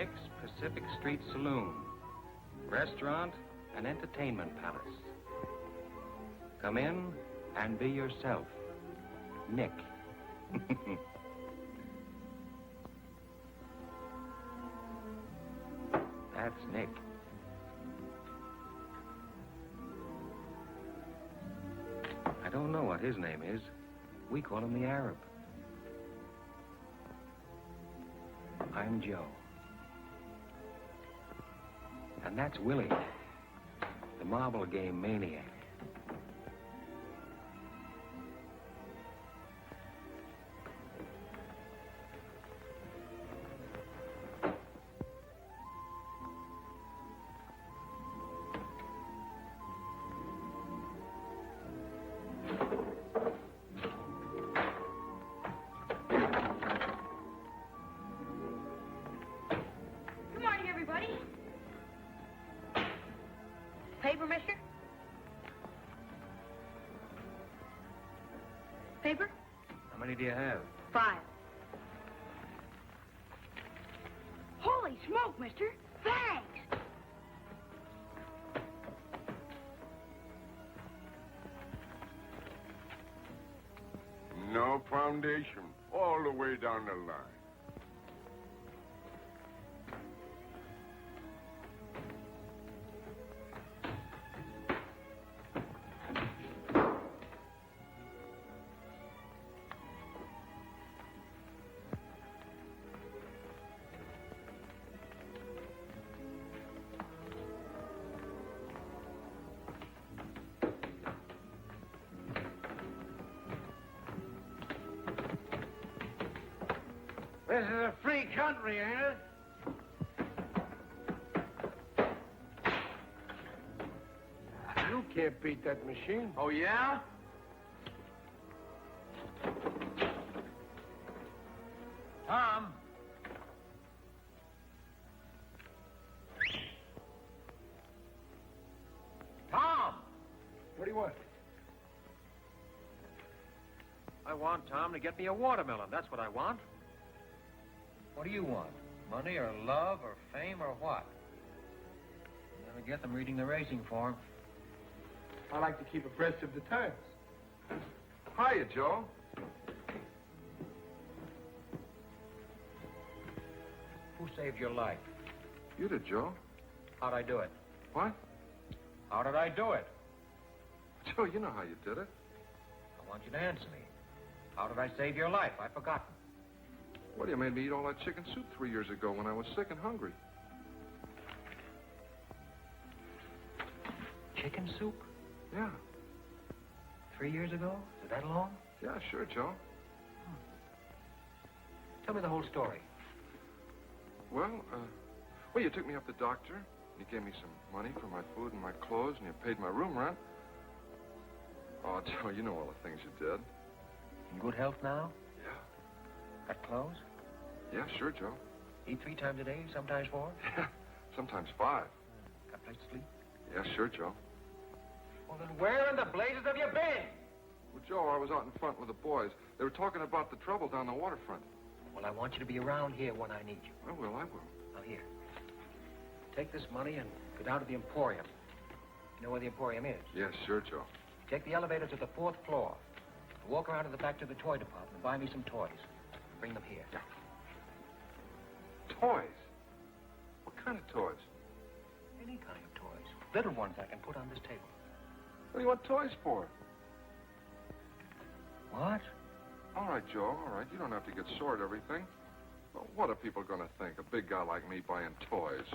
Bendix Pacific Street Saloon, restaurant and entertainment palace. Come in and be yourself. Nick. That's Nick. I don't know what his name is. We call him the Arab. I'm Joe. And that's Willie, the marble game maniac. Paper, mister? Paper? How many do you have? 5. Holy smoke, mister. Thanks. No foundation. All the way down the line. This is a free country, ain't it? You can't beat that machine. Oh, yeah? Tom? Tom! What do you want? I want Tom to get me a watermelon. That's what I want. What do you want? Money or love or fame or what? You never get them reading the racing form. I like to keep abreast of the times. Hiya, Joe. Who saved your life? You did, Joe. How'd I do it? What? How did I do it? Joe, you know how you did it. I want you to answer me. How did I save your life? I've forgotten. Well, you made me eat all that chicken soup 3 years ago when I was sick and hungry. Chicken soup? Yeah. 3 years ago? Is it that long? Yeah, sure, Joe. Tell me the whole story. Well, you took me up to the doctor. You gave me some money for my food and my clothes, and you paid my room rent. Oh, Joe, you know all the things you did. In good health now? Yeah. Got clothes? Yeah, sure, Joe. Eat 3 times a day, sometimes 4? Yeah, sometimes 5. Got a place to sleep? Yeah, sure, Joe. Well, then where in the blazes have you been? Well, Joe, I was out in front with the boys. They were talking about the trouble down the waterfront. Well, I want you to be around here when I need you. I will. Now, here. Take this money and go down to the Emporium. You know where the Emporium is? Yes, sure, Joe. Take the elevator to the 4th floor. Walk around to the back to the toy department and buy me some toys. Bring them here. Yeah. Toys? What kind of toys? Any kind of toys. Little ones I can put on this table. What do you want toys for? What? All right, Joe, all right. You don't have to get sore at everything. Well, what are people going to think? A big guy like me buying toys.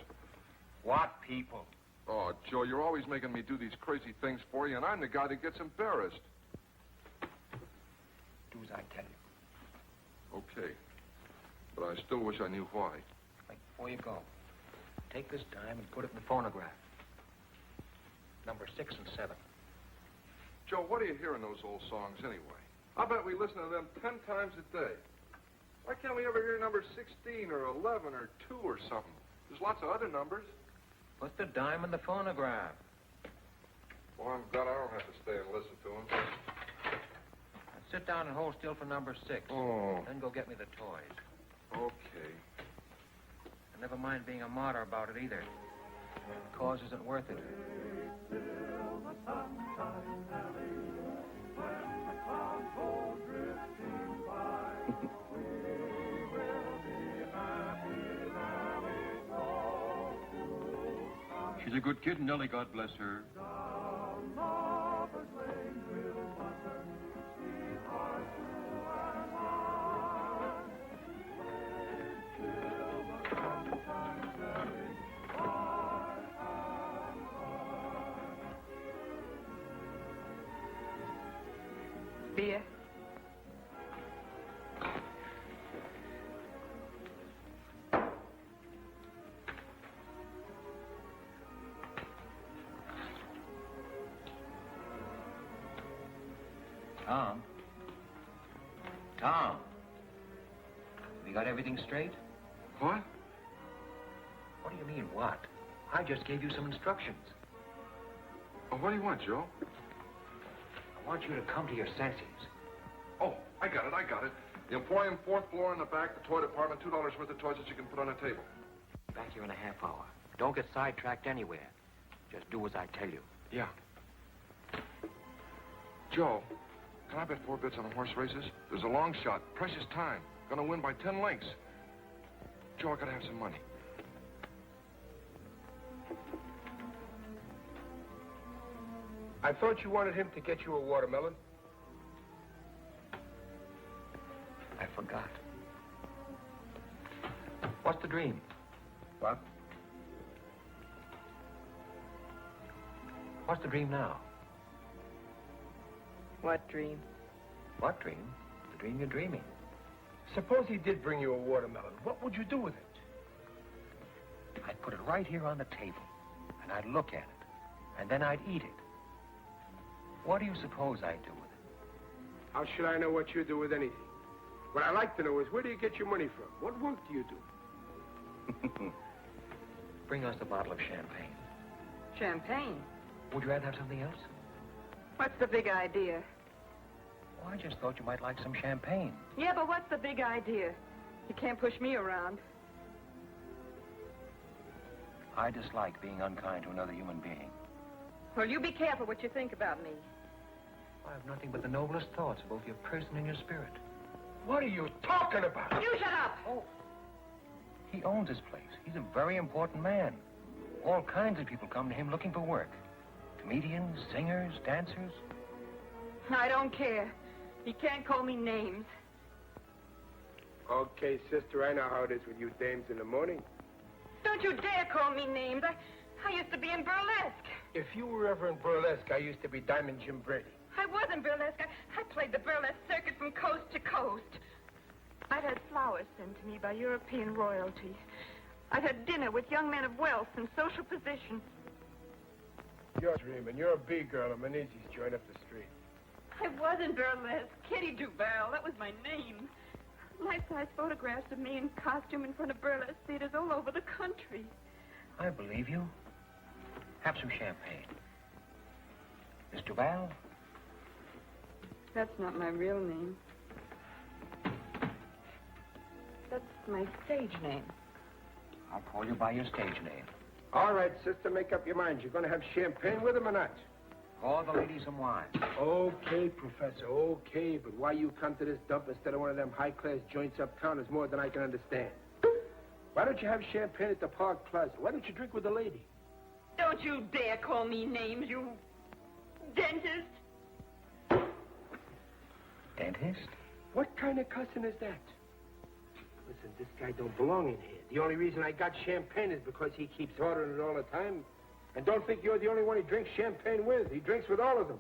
What people? Oh, Joe, you're always making me do these crazy things for you, and I'm the guy that gets embarrassed. Do as I tell you. Okay. But I still wish I knew why. Wait, before you go, take this dime and put it in the phonograph. Number 6 and 7. Joe, what do you hear in those old songs anyway? I bet we listen to them 10 times a day. Why can't we ever hear number 16 or 11 or 2 or something? There's lots of other numbers. Put the dime in the phonograph. Well, I'm glad I don't have to stay and listen to them. Now sit down and hold still for number 6. Oh. Then go get me the toys. Okay. And Never mind being a martyr about it either. The cause isn't worth it. She's a good kid, Nellie, God bless her. Beer? Tom? Tom? We got everything straight? What? What do you mean, what? I just gave you some instructions. Oh, what do you want, Joe? I want you to come to your senses. Oh, I got it. The emporium, 4th floor in the back, the toy department, $2 worth of toys that you can put on a table. Back here in a half hour. Don't get sidetracked anywhere. Just do as I tell you. Yeah. Joe, can I bet 4 bits on the horse races? There's a long shot, precious time. Gonna win by 10 lengths. Joe, I gotta have some money. I thought you wanted him to get you a watermelon. I forgot. What's the dream? What? What's the dream now? What dream? What dream? The dream you're dreaming. Suppose he did bring you a watermelon. What would you do with it? I'd put it right here on the table, and I'd look at it, and then I'd eat it. What do you suppose I'd do with it? How should I know what you do with anything? What I'd like to know is where do you get your money from? What work do you do? Bring us a bottle of champagne. Champagne? Would you rather have something else? What's the big idea? Well, I just thought you might like some champagne. Yeah, but what's the big idea? You can't push me around. I dislike being unkind to another human being. Well, you be careful what you think about me. I have nothing but the noblest thoughts of both your person and your spirit. What are you talking about? You shut up! Oh. He owns this place. He's a very important man. All kinds of people come to him looking for work. Comedians, singers, dancers. I don't care. You can't call me names. Okay, sister, I know how it is with you dames in the morning. Don't you dare call me names. I used to be in burlesque. If you were ever in burlesque, I used to be Diamond Jim Brady. I was in burlesque. I played the burlesque circuit from coast to coast. I'd had flowers sent to me by European royalty. I'd had dinner with young men of wealth and social position. You're dreaming. You're a B-girl at Menezes joint up the street. I was in burlesque. Kitty Duval, that was my name. Life-size photographs of me in costume in front of burlesque theaters all over the country. I believe you. Have some champagne. Miss Duval? That's not my real name. That's my stage name. I'll call you by your stage name. All right, sister, make up your mind. You're going to have champagne with him or not? Call the ladies some wine. Okay, Professor, okay. But why you come to this dump instead of one of them high-class joints uptown is more than I can understand. Why don't you have champagne at the Park Plaza? Why don't you drink with the lady? Don't you dare call me names, you dentist. Dentist? What kind of cussing is that? Listen, this guy don't belong in here. The only reason I got champagne is because he keeps ordering it all the time. And don't think you're the only one he drinks champagne with. He drinks with all of them.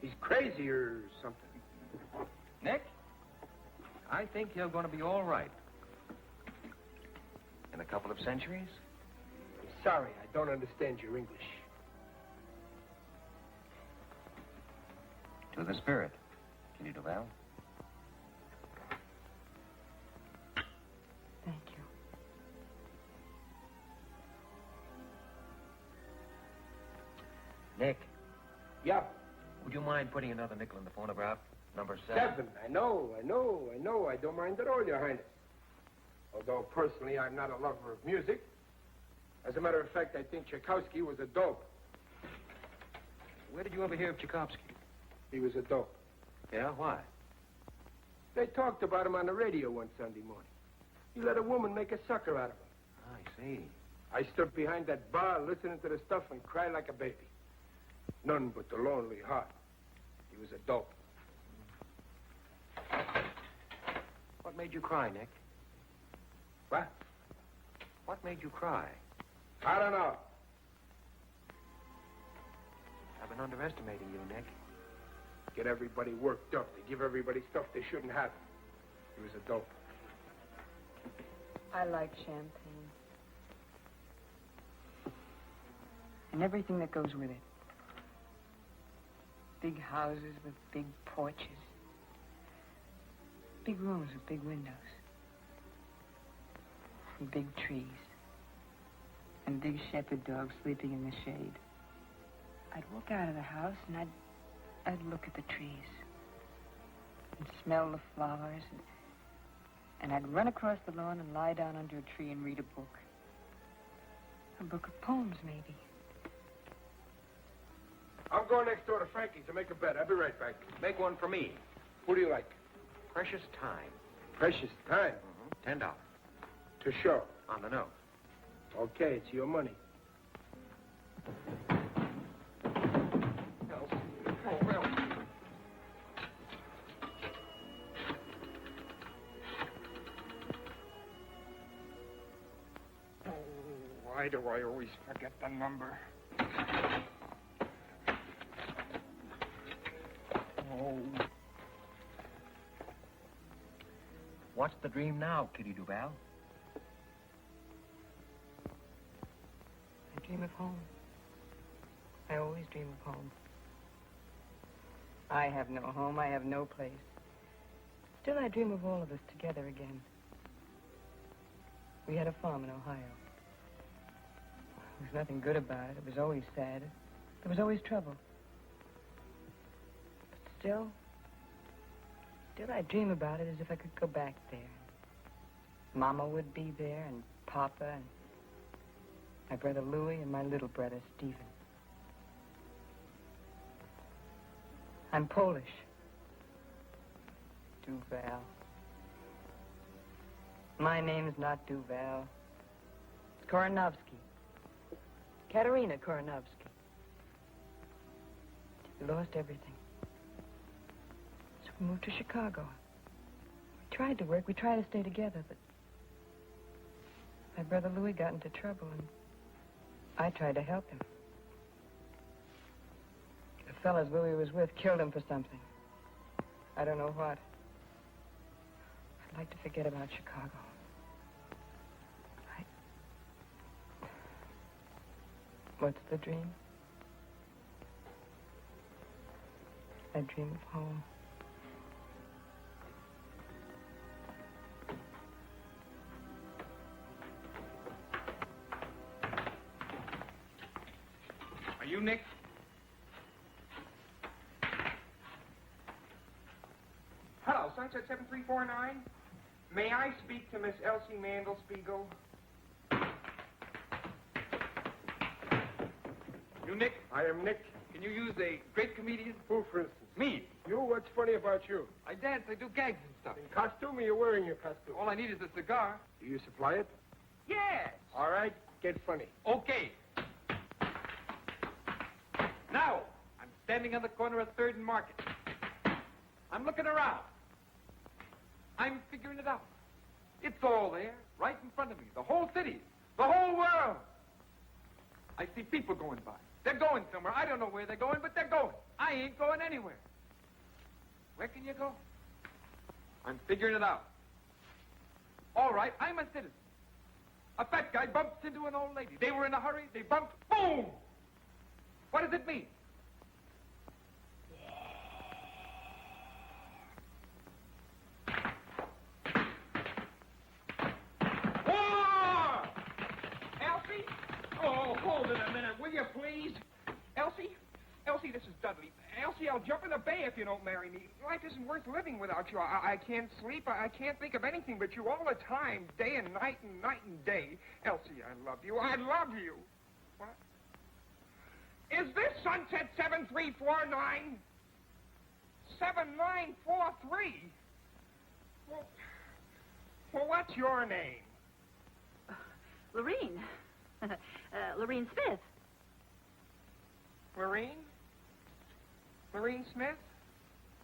He's crazy or something. Nick? I think you're going to be all right. In a couple of centuries? I'm sorry, I don't understand your English. To the spirit, Kitty Duval. Thank you. Nick, Yeah. would you mind putting another nickel in the phonograph? Number 7. 7. I know. I don't mind at all, Your Highness. Although personally I'm not a lover of music. As a matter of fact, I think Tchaikovsky was a dope. Where did you ever hear of Tchaikovsky? He was a dope. Yeah, why? They talked about him on the radio one Sunday morning. He let a woman make a sucker out of him. I see. I stood behind that bar listening to the stuff and cried like a baby. None but the lonely heart. He was a dope. What made you cry, Nick? What? What made you cry? I don't know. I've been underestimating you, Nick. Get everybody worked up. They give everybody stuff they shouldn't have. He was a dope. I like champagne. And everything that goes with it. Big houses with big porches. Big rooms with big windows. And big trees. And big shepherd dogs sleeping in the shade. I'd walk out of the house and I'd look at the trees. And smell the flowers. And I'd run across the lawn and lie down under a tree and read a book. A book of poems, maybe. I'm going next door to Frankie's to make a bet. I'll be right back. Make one for me. Who do you like? Precious time. Precious time. $10. To show. On the nose. Okay, it's your money. Why do I always forget the number? Oh. What's the dream now, Kitty Duval? I dream of home. I always dream of home. I have no home. I have no place. Still, I dream of all of us together again. We had a farm in Ohio. There was nothing good about it. It was always sad. There was always trouble. But still I dream about it as if I could go back there. Mama would be there, and Papa, and my brother Louis, and my little brother Stephen. I'm Polish. Duval. My name's not Duval. It's Koronovsky. Katerina Koronovsky. We lost everything. So we moved to Chicago. We tried to work. We tried to stay together, but my brother Louis got into trouble, and I tried to help him. The fellas Louis was with killed him for something. I don't know what. I'd like to forget about Chicago. What's the dream? I dream of home. Are you Nick? Hello, Sunset 7349. May I speak to Miss Elsie Mandelspiegel? You Nick? I am Nick. Can you use a great comedian? Who, for instance? Me. You? What's funny about you? I dance, I do gags and stuff. In costume, or you're wearing your costume? All I need is a cigar. Do you supply it? Yes. All right, get funny. Okay. Now, I'm standing on the corner of 3rd and Market. I'm looking around. I'm figuring it out. It's all there, right in front of me. The whole city. The whole world. I see people going by. They're going somewhere. I don't know where they're going, but they're going. I ain't going anywhere. Where can you go? I'm figuring it out. All right, I'm a citizen. A fat guy bumps into an old lady. They were in a hurry. They bumped. Boom! What does it mean? War! Elsie? Oh, hold it a minute, will you, please? Elsie? Elsie, this is Dudley. Elsie, Elsie, I'll jump in the bay if you don't marry me. Life isn't worth living without you. I can't sleep. I can't think of anything but you all the time, day and night and day. Elsie, I love you. I love you. What? Is this Sunset 7349? 7943? Well, what's your name? Lorene. Lorene Smith. Lorene? Lorene Smith?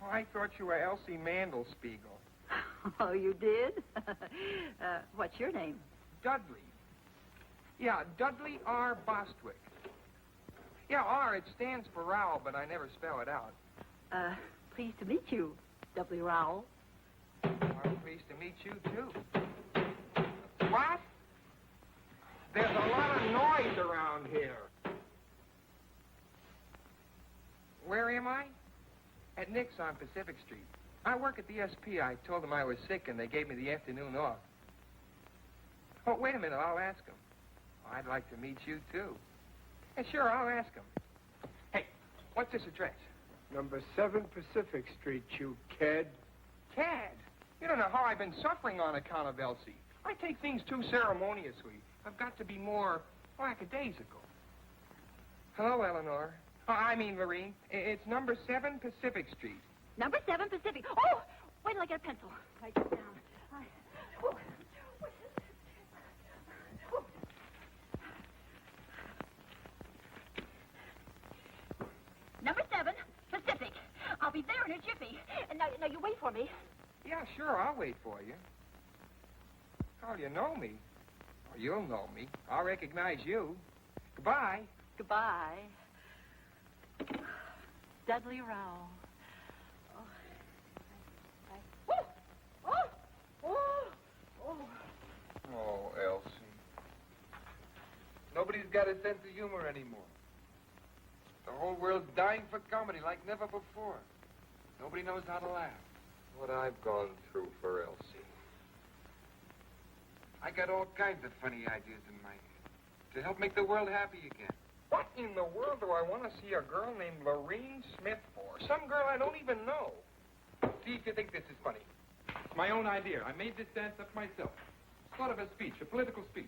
Oh, I thought you were Elsie Mandelspiegel. Oh, you did? What's your name? Dudley. Yeah, Dudley R. Bostwick. Yeah, R, it stands for Rowell, but I never spell it out. Pleased to meet you, W. Rowell. I'm pleased to meet you, too. What? There's a lot of noise around here. Where am I? At Nick's on Pacific Street. I work at the SP. I told them I was sick, and they gave me the afternoon off. Oh, wait a minute. I'll ask them. I'd like to meet you, too. Yeah, sure, I'll ask them. Hey, what's this address? Number 7 Pacific Street, you cad. Cad? You don't know how I've been suffering on account of Elsie. I take things too ceremoniously. I've got to be more lackadaisical. Hello, Eleanor. I mean, Lorene. It's number 7 Pacific Street. Number 7 Pacific. Oh, wait till I get a pencil. Write this down. Oh. Number 7 Pacific. I'll be there in a jiffy. And now you wait for me. Yeah, sure, I'll wait for you. Oh, you know me. Or you'll know me. I'll recognize you. Goodbye. Goodbye. Dudley Rowell. Oh, Elsie. Nobody's got a sense of humor anymore. The whole world's dying for comedy like never before. Nobody knows how to laugh. What I've gone through for Elsie. I got all kinds of funny ideas in my head to help make the world happy again. What in the world do I want to see a girl named Lorene Smith for? Some girl I don't even know. See if you think this is funny. It's my own idea. I made this dance up myself. Sort of a speech, a political speech.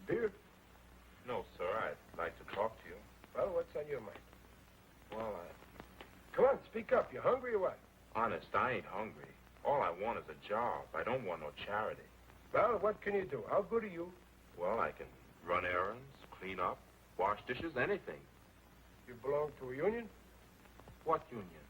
Beer? No, sir. I'd like to talk to you. Well, what's on your mind? Well, Come on, speak up. You hungry or what? honest, I ain't hungry. All I want is a job. I don't want no charity. Well, what can you do? How good are you? Well, I can run errands, clean up, wash dishes, anything. You belong to a union? What union?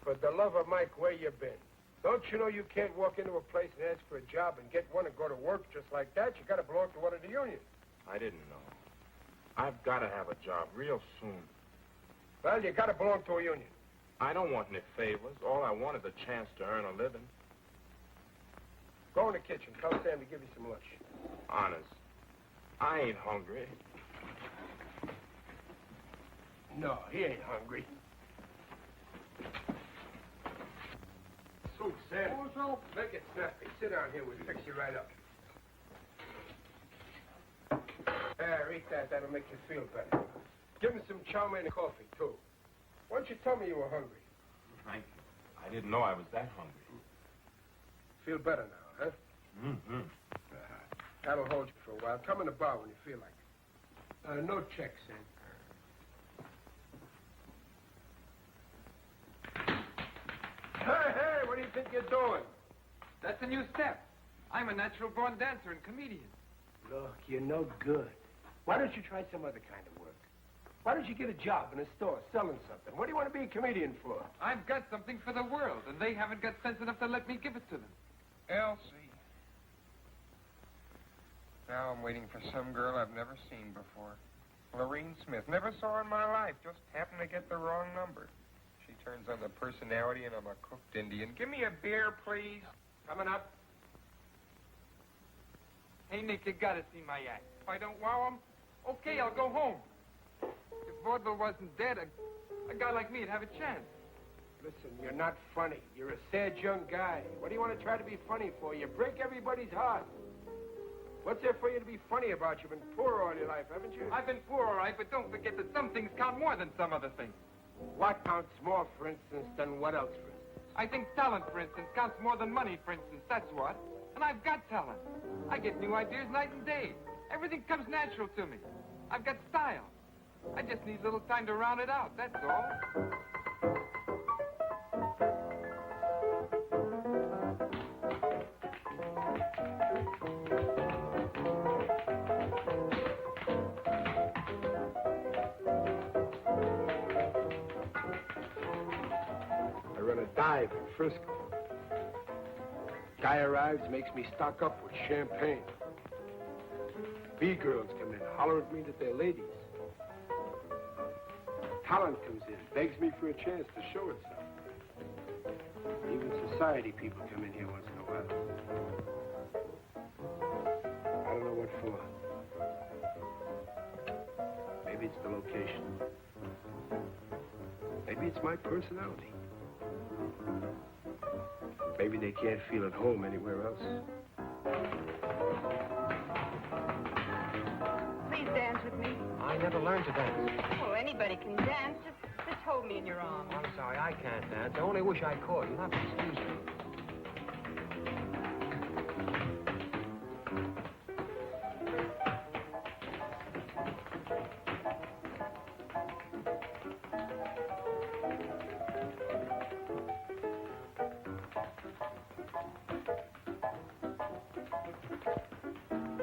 For the love of Mike, where you been? Don't you know you can't walk into a place and ask for a job and get one and go to work just like that? You got to belong to one of the unions. I didn't know. I've got to have a job real soon. Well, you got to belong to a union. I don't want any favors. All I want is a chance to earn a living. Go in the kitchen. Tell Sam to give you some lunch. Honest, I ain't hungry. No, he ain't hungry. Soup, Sam. Oh, so Make it snappy. Sit down here. We'll fix you right up. There, eat that. That'll make you feel better. Give him some chow mein and coffee, too. Why don't you tell me you were hungry? Thank you. I didn't know I was that hungry. Feel better now, huh? Mm-hmm. That'll hold you for a while. Come in the bar when you feel like it. No checks, Sam. Hey, what do you think you're doing? that's a new step. I'm a natural-born dancer and comedian. Look, you're no good. Why don't you try some other kind of work? Why don't you get a job in a store selling something? What do you want to be a comedian for? I've got something for the world, and they haven't got sense enough to let me give it to them. Elsie. Now I'm waiting for some girl I've never seen before. Lorene Smith. Never saw her in my life. Just happened to get the wrong number. She turns on the personality, and I'm a cooked Indian. Give me a beer, please. Coming up. Hey, Nick, you gotta see my act. If I don't wow 'em, Okay, I'll go home. If vaudeville wasn't dead, a guy like me'd have a chance. Listen, you're not funny. You're a sad young guy. What do you want to try to be funny for? You break everybody's heart. What's there for you to be funny about? You've been poor all your life, haven't you? I've been poor, all right, but don't forget that some things count more than some other things. What counts more, for instance, than what else, for instance? I think talent, for instance, counts more than money, for instance. That's what. And I've got talent. I get new ideas night and day. Everything comes natural to me. I've got style. I just need a little time to round it out, that's all. I run a dive in Frisco. Guy arrives, makes me stock up with champagne. B-girls come in, holler at me that they're ladies. Talent comes in, begs me for a chance to show itself. Even society people come in here once in a while. I don't know what for. Maybe it's the location. Maybe it's my personality. Maybe they can't feel at home anywhere else. Please dance with me. I never learned to dance. Oh, anybody can dance. Just hold me in your arms. I'm sorry, I can't dance. I only wish I could. You'll have to excuse me.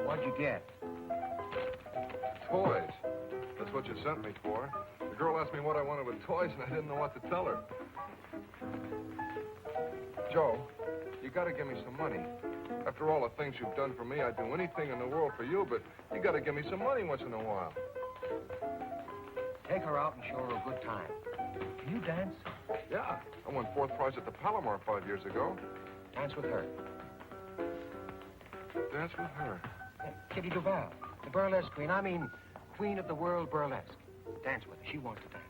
What'd you get? Toys. That's what you sent me for. The girl asked me what I wanted with toys, and I didn't know what to tell her. Joe, you gotta give me some money. After all the things you've done for me, I'd do anything in the world for you, but you gotta give me some money once in a while. Take her out and show her a good time. Can you dance? Yeah, I won 4th prize at the Palomar 5 years ago. Dance with her. Dance with her. Kitty Duval, the burlesque queen. I mean, queen of the world burlesque. Dance with her. She wants to dance.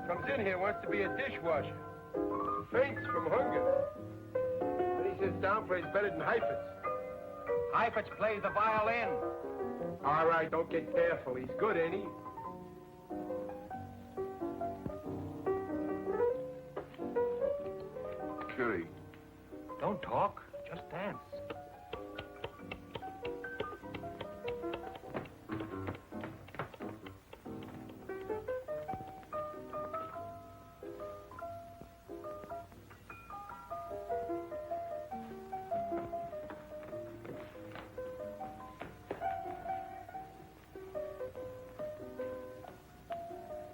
Comes in here, wants to be a dishwasher. Faints from hunger. Then he sits down, plays better than Heifetz. Heifetz plays the violin. All right, don't get careful. He's good, ain't he? Kitty. Don't talk. Just dance.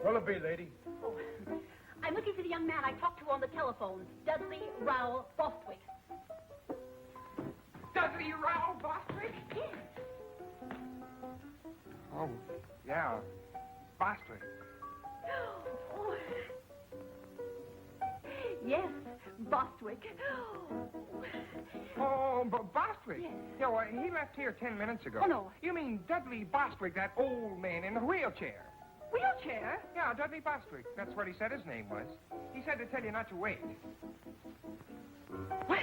What'll it be, lady? Oh, I'm looking for the young man I talked to on the telephone, Dudley Rowell Bostwick. Dudley Rowell Bostwick? Yes. Oh, yeah. Bostwick. Oh. Yes, Bostwick. Oh, Bostwick? Yes. Yeah, well, he left here 10 minutes ago. Oh, no. You mean Dudley Bostwick, that old man in the wheelchair? Wheelchair? Yeah, Dudley Bostwick. That's what he said his name was. He said to tell you not to wait. Well.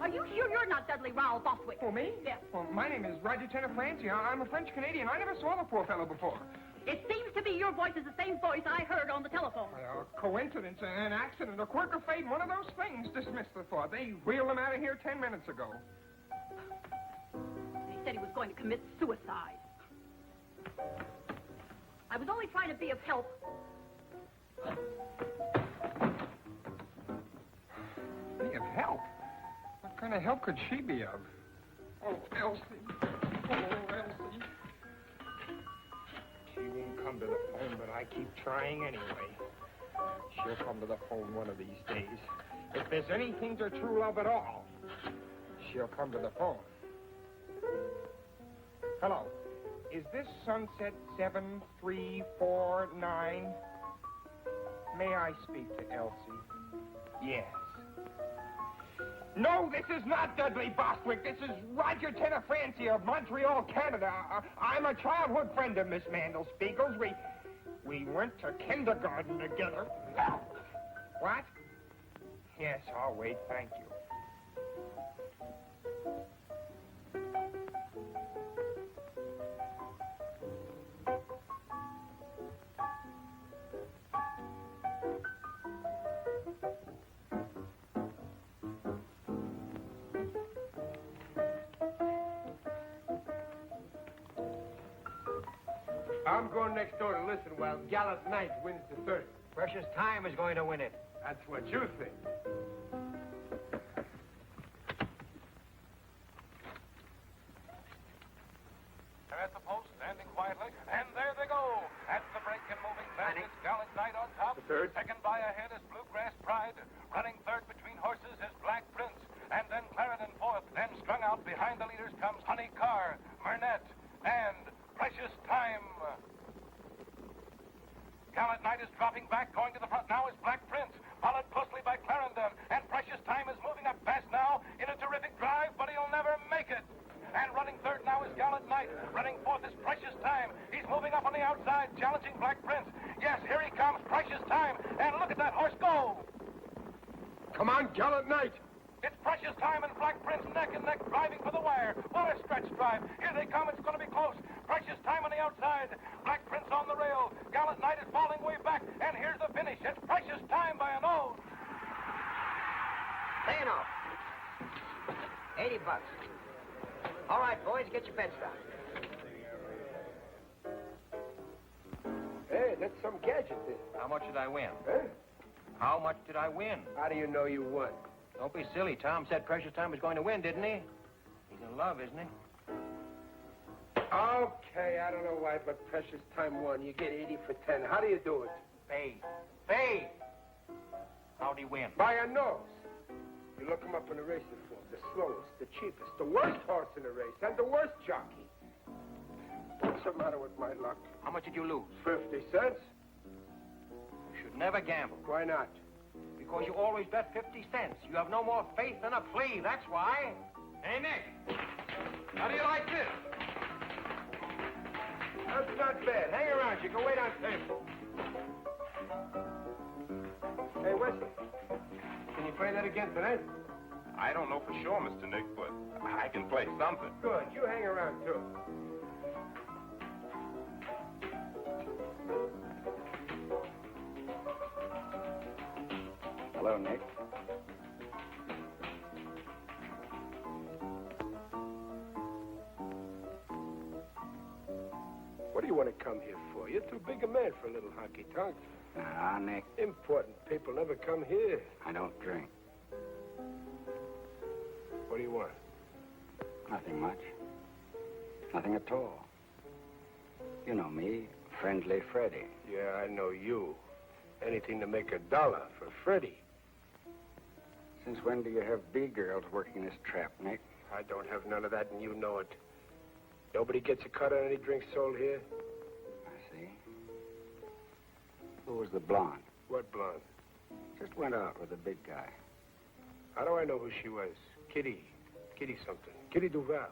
Are you sure you're not Dudley Rowell Bostwick? Oh, me? Yes. Well, my name is Roger Tenor Francie. I'm a French-Canadian. I never saw the poor fellow before. It seems to be your voice is the same voice I heard on the telephone. A coincidence, an accident, a quirk of fate, one of those things. Dismiss the thought. They wheeled him out of here 10 minutes ago. He said he was going to commit suicide. I was only trying to be of help. Be of help? What kind of help could she be of? Oh, Elsie. Oh, Elsie. She won't come to the phone, but I keep trying anyway. She'll come to the phone one of these days. If there's anything to true love at all, she'll come to the phone. Hello. Is this Sunset 7349? May I speak to Elsie? Yes. No, this is not Dudley Bostwick. This is Roger Tenafranci of Montreal, Canada. I'm a childhood friend of Miss Mandelspiegel's. We went to kindergarten together. What? Yes, I'll wait. Thank you. I'm going next door to listen while Gallant Knight wins the 30. Precious Time is going to win it. That's what you think. They're at the post, standing quietly, and there they go. At the break and moving fast, it's Gallant Knight on top. The third. Second by ahead is Bluegrass Pride. Running third between horses is Black Prince. And then Clarendon fourth. Then strung out behind the leaders comes Honey Carr, Murnett, and Precious Time. Gallant Knight is dropping back, going to the front now is Black Prince, followed closely by Clarendon, and Precious Time is moving up fast now in a terrific drive, but he'll never make it. And running third now is Gallant Knight. Running fourth is Precious Time. He's moving up on the outside, challenging Black Prince. Yes, here he comes, Precious Time, and look at that horse go. Come on, Gallant Knight. It's Precious Time and Black Prince neck and neck driving for the wire. What a stretch drive. Here they come. It's going to be close. Precious Time on the outside. Black Prince on the rail. Gallant Knight is falling way back. And here's the finish. It's Precious Time by a nose. Paying off. $80. All right, boys, get your bets down. Hey, that's some gadget there. How much did I win? Huh? How much did I win? How do you know you won? Don't be silly. Tom said Precious Time was going to win, didn't he? He's in love, isn't he? Okay, I don't know why, but Precious Time won. You get 80 for 10. How do you do it? Fade. Fade! How'd he win? By a nose. You look him up in the racing form. The slowest, the cheapest, the worst horse in the race, and the worst jockey. What's the matter with my luck? How much did you lose? 50 cents. You should never gamble. Why not? Because you always bet 50 cents. You have no more faith than a flea, that's why. Hey, Nick. How do you like this? That's not bad. Hang around. You can wait on table. Hey, Wesley. Can you play that again tonight? I don't know for sure, Mr. Nick, but I can play something. Good. You hang around, too. Hello, Nick. What do you want to come here for? You're too big a man for a little honky-tonk. Ah, Nick, Important people never come here. I don't drink. What do you want? Nothing much. Nothing at all. You know me, Friendly Freddie. Yeah, I know you. Anything to make $1 for Freddie. Since when do you have B-girls working this trap, Nick? I don't have none of that, and you know it. Nobody gets a cut on any drink sold here. I see. Who was the blonde? What blonde? Just went out with the big guy. How do I know who she was? Kitty something. Kitty Duval.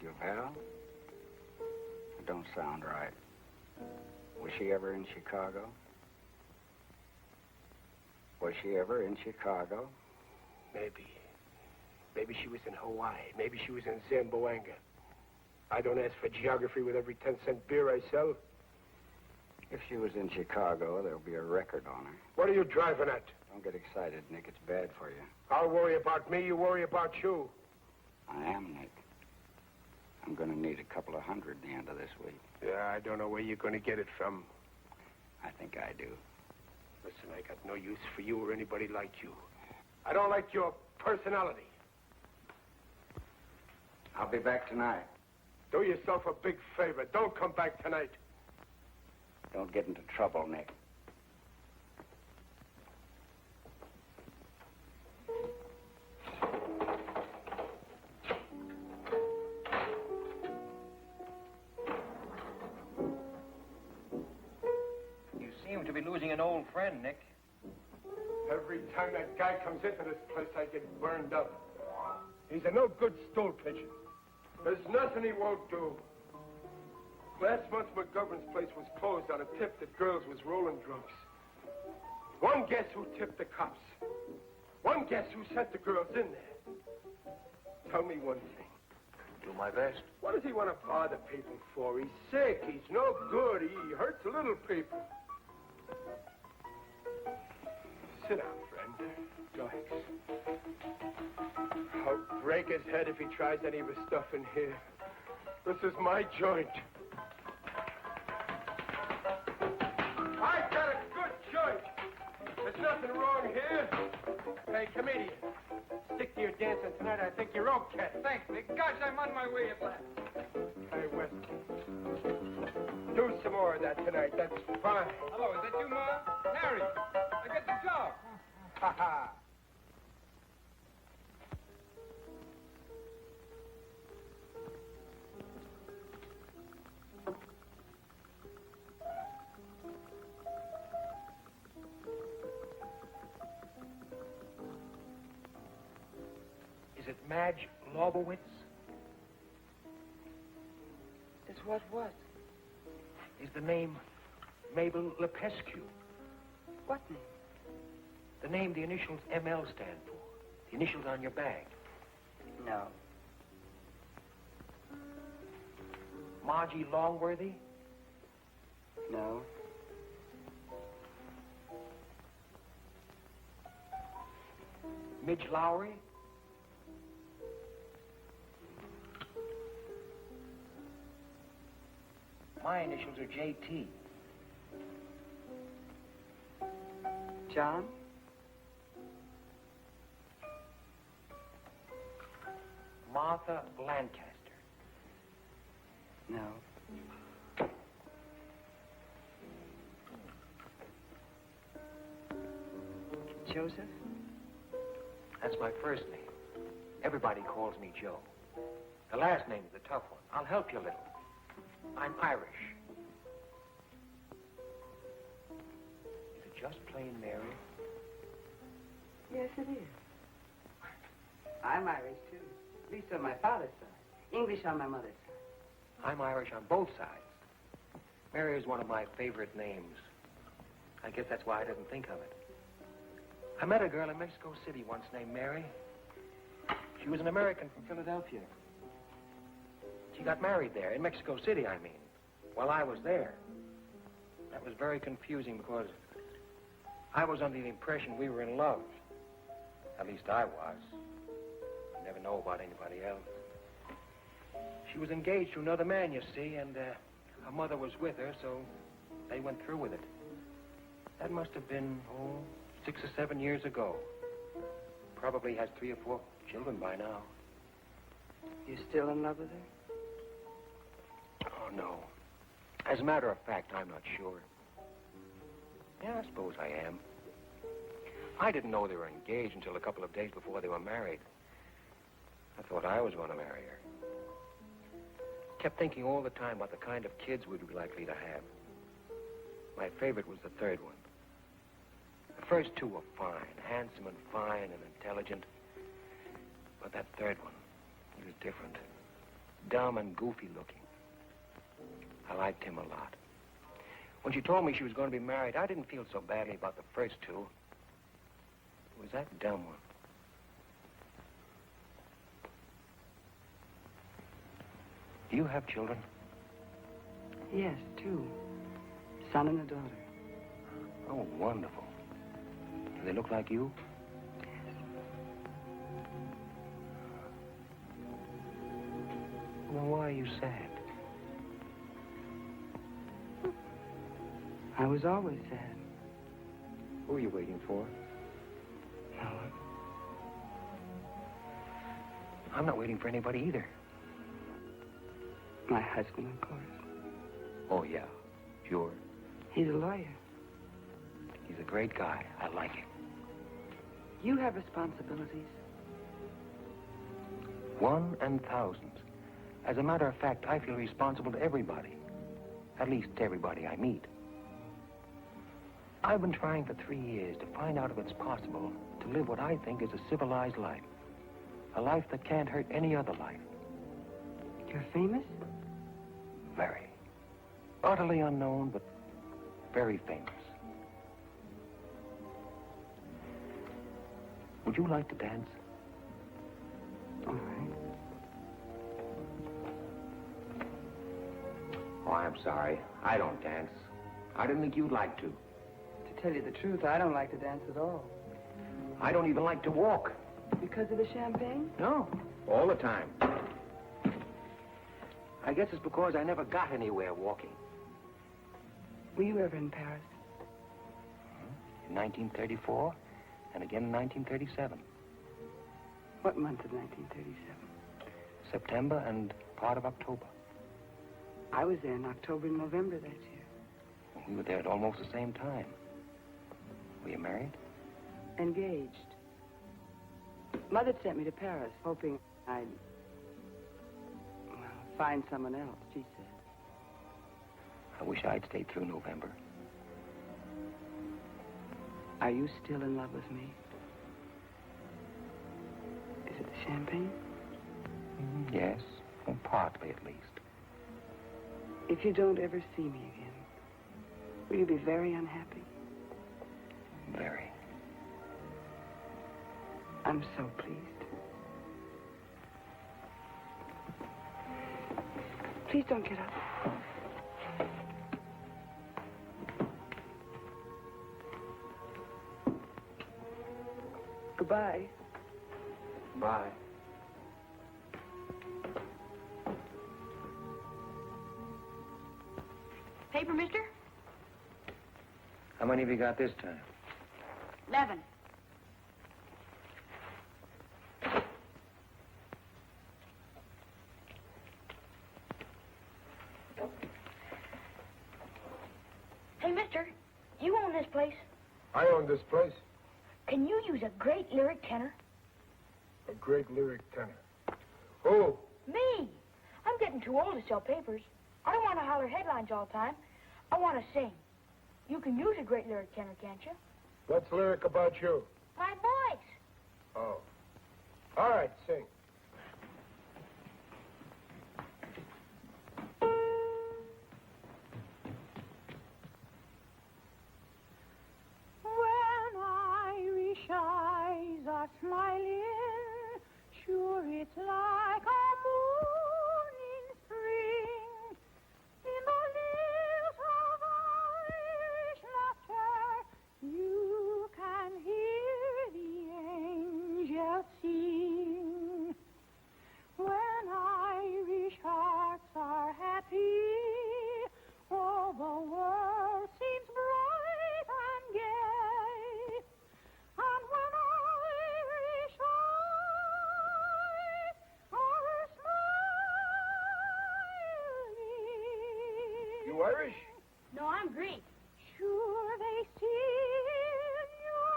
Duval? It don't sound right. Was she ever in Chicago? Was she ever in Chicago? Maybe. Maybe she was in Hawaii. Maybe she was in Zamboanga. I don't ask for geography with every 10-cent beer I sell. If she was in Chicago, there'll be a record on her. What are you driving at? Don't get excited, Nick. It's bad for you. I'll worry about me, you worry about you. I am, Nick. I'm going to need a couple of hundred at the end of this week. Yeah, I don't know where you're going to get it from. I think I do. Listen, I got no use for you or anybody like you. I don't like your personality. I'll be back tonight. Do yourself a big favor. Don't come back tonight. Don't get into trouble, Nick. You seem to be losing an old friend, Nick. Every time that guy comes into this place, I get burned up. He's a no-good stool pigeon. There's nothing he won't do. Last month, McGovern's place was closed on a tip that girls was rolling drunks. One guess who tipped the cops. One guess who sent the girls in there. Tell me one thing. Do my best. What does he want to bother people for? He's sick. He's no good. He hurts little people. Sit down, friend. Relax. I'll break his head if he tries any of his stuff in here. This is my joint. I got a good joint. There's nothing wrong here. Hey, comedian, stick to your dancing tonight. I think you're okay. Thanks, Nick. Gosh, I'm on my way at last. Hey, West, do some more of that tonight. That's fine. Hello, is that you, Ma? Harry, I got the job. Ha ha. Is it Madge Lobowitz? Is what? Is the name Mabel Lepescu? What name? The name the initials ML stand for. The initials on your bag. No. Margie Longworthy? No. Midge Lowry? My initials are JT. John? Martha Lancaster. No. Joseph? That's my first name. Everybody calls me Joe. The last name is the tough one. I'll help you a little. I'm Irish. Is it just plain Mary? Yes, it is. I'm Irish, too. At least on my father's side. English on my mother's side. I'm Irish on both sides. Mary is one of my favorite names. I guess that's why I didn't think of it. I met a girl in Mexico City once named Mary. She was an American from Philadelphia. She got married there, in Mexico City, I mean, while I was there. That was very confusing because I was under the impression we were in love. At least I was. You never know about anybody else. She was engaged to another man, you see, and her mother was with her, so they went through with it. That must have been, 6 or 7 years ago. Probably has 3 or 4 children by now. You still in love with her? Oh, no. As a matter of fact, I'm not sure. Yeah, I suppose I am. I didn't know they were engaged until a couple of days before they were married. I thought I was going to marry her. Kept thinking all the time about the kind of kids we'd be likely to have. My favorite was the third one. The first 2 were fine, handsome and fine and intelligent. But that third one, he was different. Dumb and goofy looking. I liked him a lot. When she told me she was going to be married, I didn't feel so badly about the first 2. It was that dumb one. Do you have children? Yes, 2. son and a daughter. Oh, wonderful. Do they look like you? Well, why are you sad? I was always sad. Who are you waiting for? No one. I'm not waiting for anybody either. My husband, of course. Oh, yeah. Sure. He's a lawyer. He's a great guy. I like him. You have responsibilities. 1 and thousands. As a matter of fact, I feel responsible to everybody. At least everybody I meet. I've been trying for 3 years to find out if it's possible to live what I think is a civilized life. A life that can't hurt any other life. You're famous? Very. Utterly unknown, but very famous. Would you like to dance? All right. Oh, I'm sorry. I don't dance. I didn't think you'd like to. To tell you the truth, I don't like to dance at all. I don't even like to walk. Because of the champagne? No, all the time. I guess it's because I never got anywhere walking. Were you ever in Paris? In 1934, and again in 1937. What month of 1937? September and part of October. I was there in October and November that year. We were there at almost the same time. Were you married? Engaged. Mother sent me to Paris, hoping I'd, well, find someone else, she said. I wish I'd stayed through November. Are you still in love with me? Is it the champagne? Yes, well, partly at least. If you don't ever see me again, will you be very unhappy? Very. I'm so pleased. Please don't get up. Goodbye. Bye. Paper, mister? How many have you got this time? 11. Hey, mister, you own this place. I own this place. Can you use a great lyric tenor? A great lyric tenor. Who? Me. I'm getting too old to sell papers. I don't want to holler headlines all the time. I want to sing. You can use a great lyric tenor, can't you? What's lyric about you? My voice. Oh. All right, sing. When Irish eyes are smiling, sure it's like a moon in spring. In the hills of Irish laughter, you can hear the angels sing. When Irish hearts are happy, all the world seems bright and gay. And when Irish eyes are smiling. You Irish? No, I'm Greek. Sure they see in your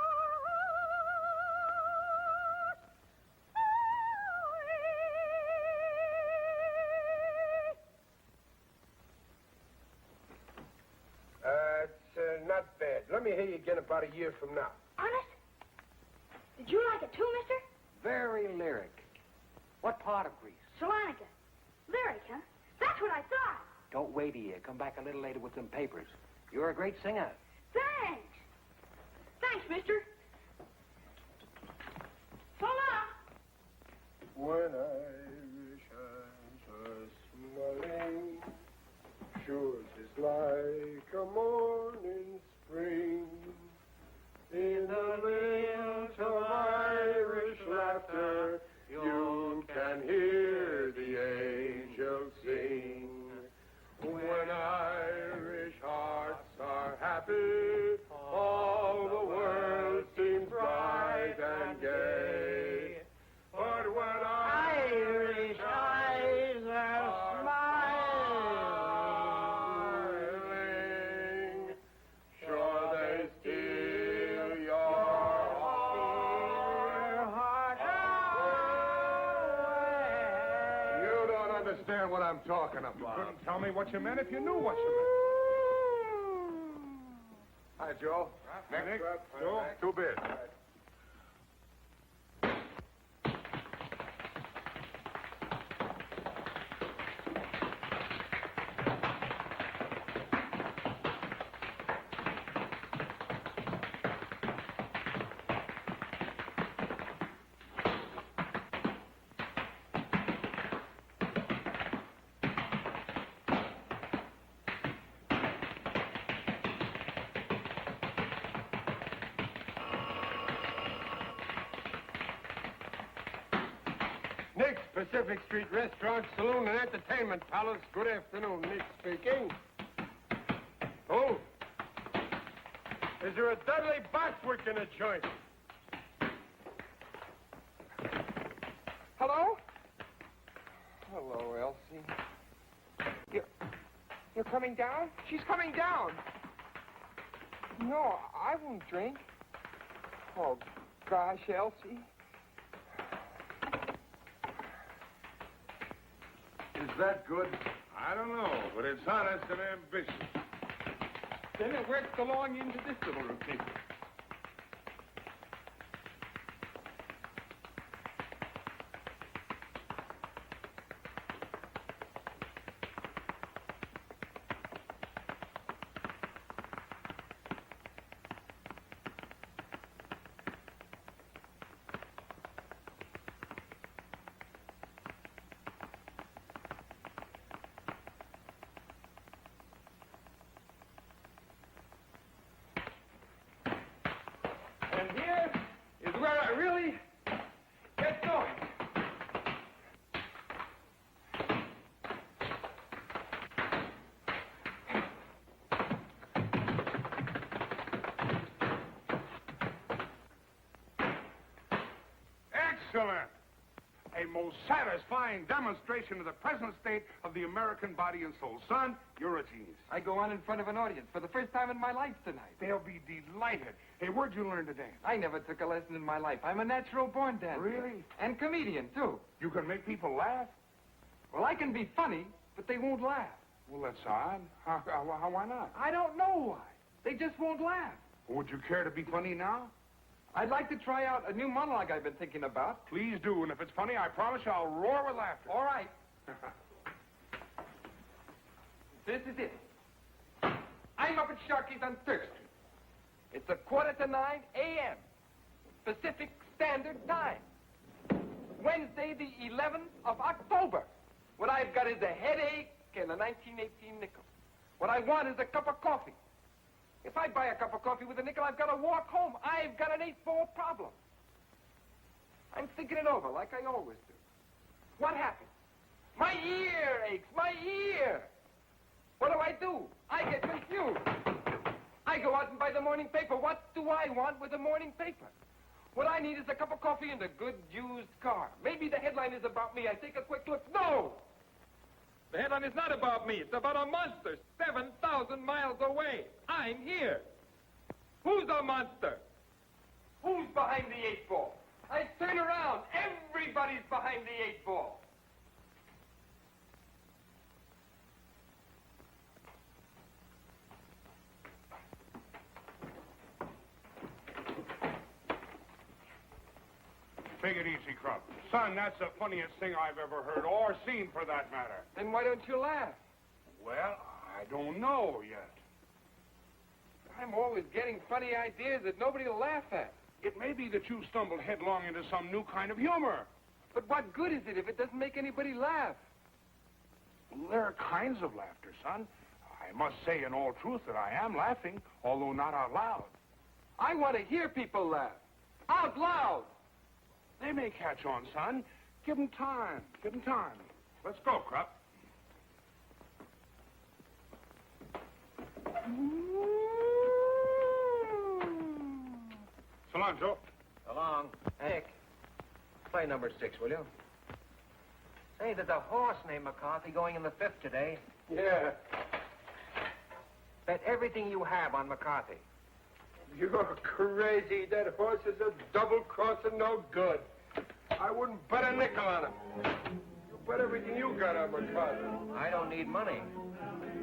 It's not bad. Let me hear you again about a year from now. Honest? Did you like it too, mister? Very lyric. What part of Greece? Salonica. Lyric, huh? That's what I thought. Don't wait a year. Come back a little later with some papers. You're a great singer. Thanks. Thanks, mister. So long. When Irish eyes are smiling, sure it's like a morning spring. In the lilt of Irish laughter, you can hear the angels sing. When Irish hearts are happy, all the world seems bright and gay. But when Irish eyes are smiling, sure they steal your heart away. You don't understand what I'm talking about. You couldn't tell me what you meant if you knew what you meant. Hi, Joe. Next. Joe. 2 bids. Nick's Pacific Street Restaurant, Saloon, and Entertainment Palace. Good afternoon, Nick speaking. Oh, is there a Dudley Bostwick in the joint? Hello? Hello, Elsie. You're coming down? She's coming down. No, I won't drink. Oh, gosh, Elsie. Is that good? I don't know, but it's honest and ambitious. Then it works along into this little routine. And here is where I really get going. Excellent. A most satisfying demonstration of the present state of the American body and soul. Son, you're a genius. I go on in front of an audience for the first time in my life tonight. They'll be delighted. Hey, where'd you learn to dance? I never took a lesson in my life. I'm a natural-born dancer. Really? And comedian, too. You can make people laugh? Well, I can be funny, but they won't laugh. Well, that's odd. Why not? I don't know why. They just won't laugh. Would you care to be funny now? I'd like to try out a new monologue I've been thinking about. Please do, and if it's funny, I promise you I'll roar with laughter. All right. This is it. I'm up at Sharkey's on 3rd Street. It's 8:45 a.m. Pacific Standard Time. Wednesday, the 11th of October. What I've got is a headache and a 1918 nickel. What I want is a cup of coffee. If I buy a cup of coffee with a nickel, I've got to walk home. I've got an 8-ball problem. I'm thinking it over like I always do. What happens? My ear aches. My ear. What do? I get confused. I go out and buy the morning paper. What do I want with the morning paper? What I need is a cup of coffee and a good used car. Maybe the headline is about me. I take a quick look. No! The headline is not about me. It's about a monster 7,000 miles away. I'm here. Who's the monster? Who's behind the 8-ball? I turn around. Everybody's behind the 8-ball. Take it easy, Crump. Son, that's the funniest thing I've ever heard, or seen for that matter. Then why don't you laugh? Well, I don't know yet. I'm always getting funny ideas that nobody will laugh at. It may be that you stumbled headlong into some new kind of humor. But what good is it if it doesn't make anybody laugh? Well, there are kinds of laughter, son. I must say in all truth that I am laughing, although not out loud. I want to hear people laugh. Out loud. They may catch on, son. Give 'em time. Give 'em time. Let's go, Krupp. So long, Joe. So long. Nick, play number 6, will you? Say, there's a horse named McCarthy going in the 5th today. Yeah. Bet everything you have on McCarthy. You're crazy. That horse is a double-crosser, no good. I wouldn't bet a nickel on him. You bet everything you got on McCarthy. I don't need money.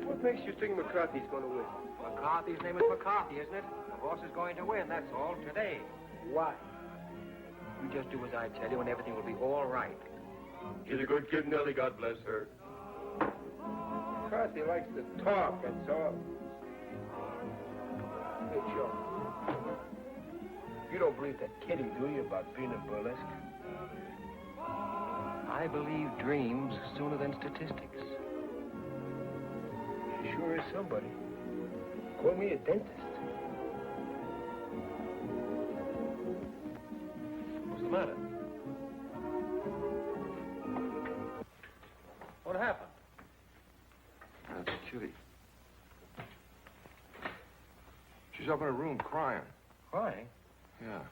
What makes you think McCarthy's going to win? McCarthy's name is McCarthy, isn't it? The horse is going to win, that's all, today. Why? You just do as I tell you and everything will be all right. She's a good kid, Nellie. God bless her. McCarthy likes to talk, that's all. Hey, Joe. You don't believe that kidding, do you, about being a burlesque? I believe dreams sooner than statistics. She sure is somebody. Call me a dentist. What's the matter? What happened? That's Kitty. She's up in her room crying. Crying? Yeah.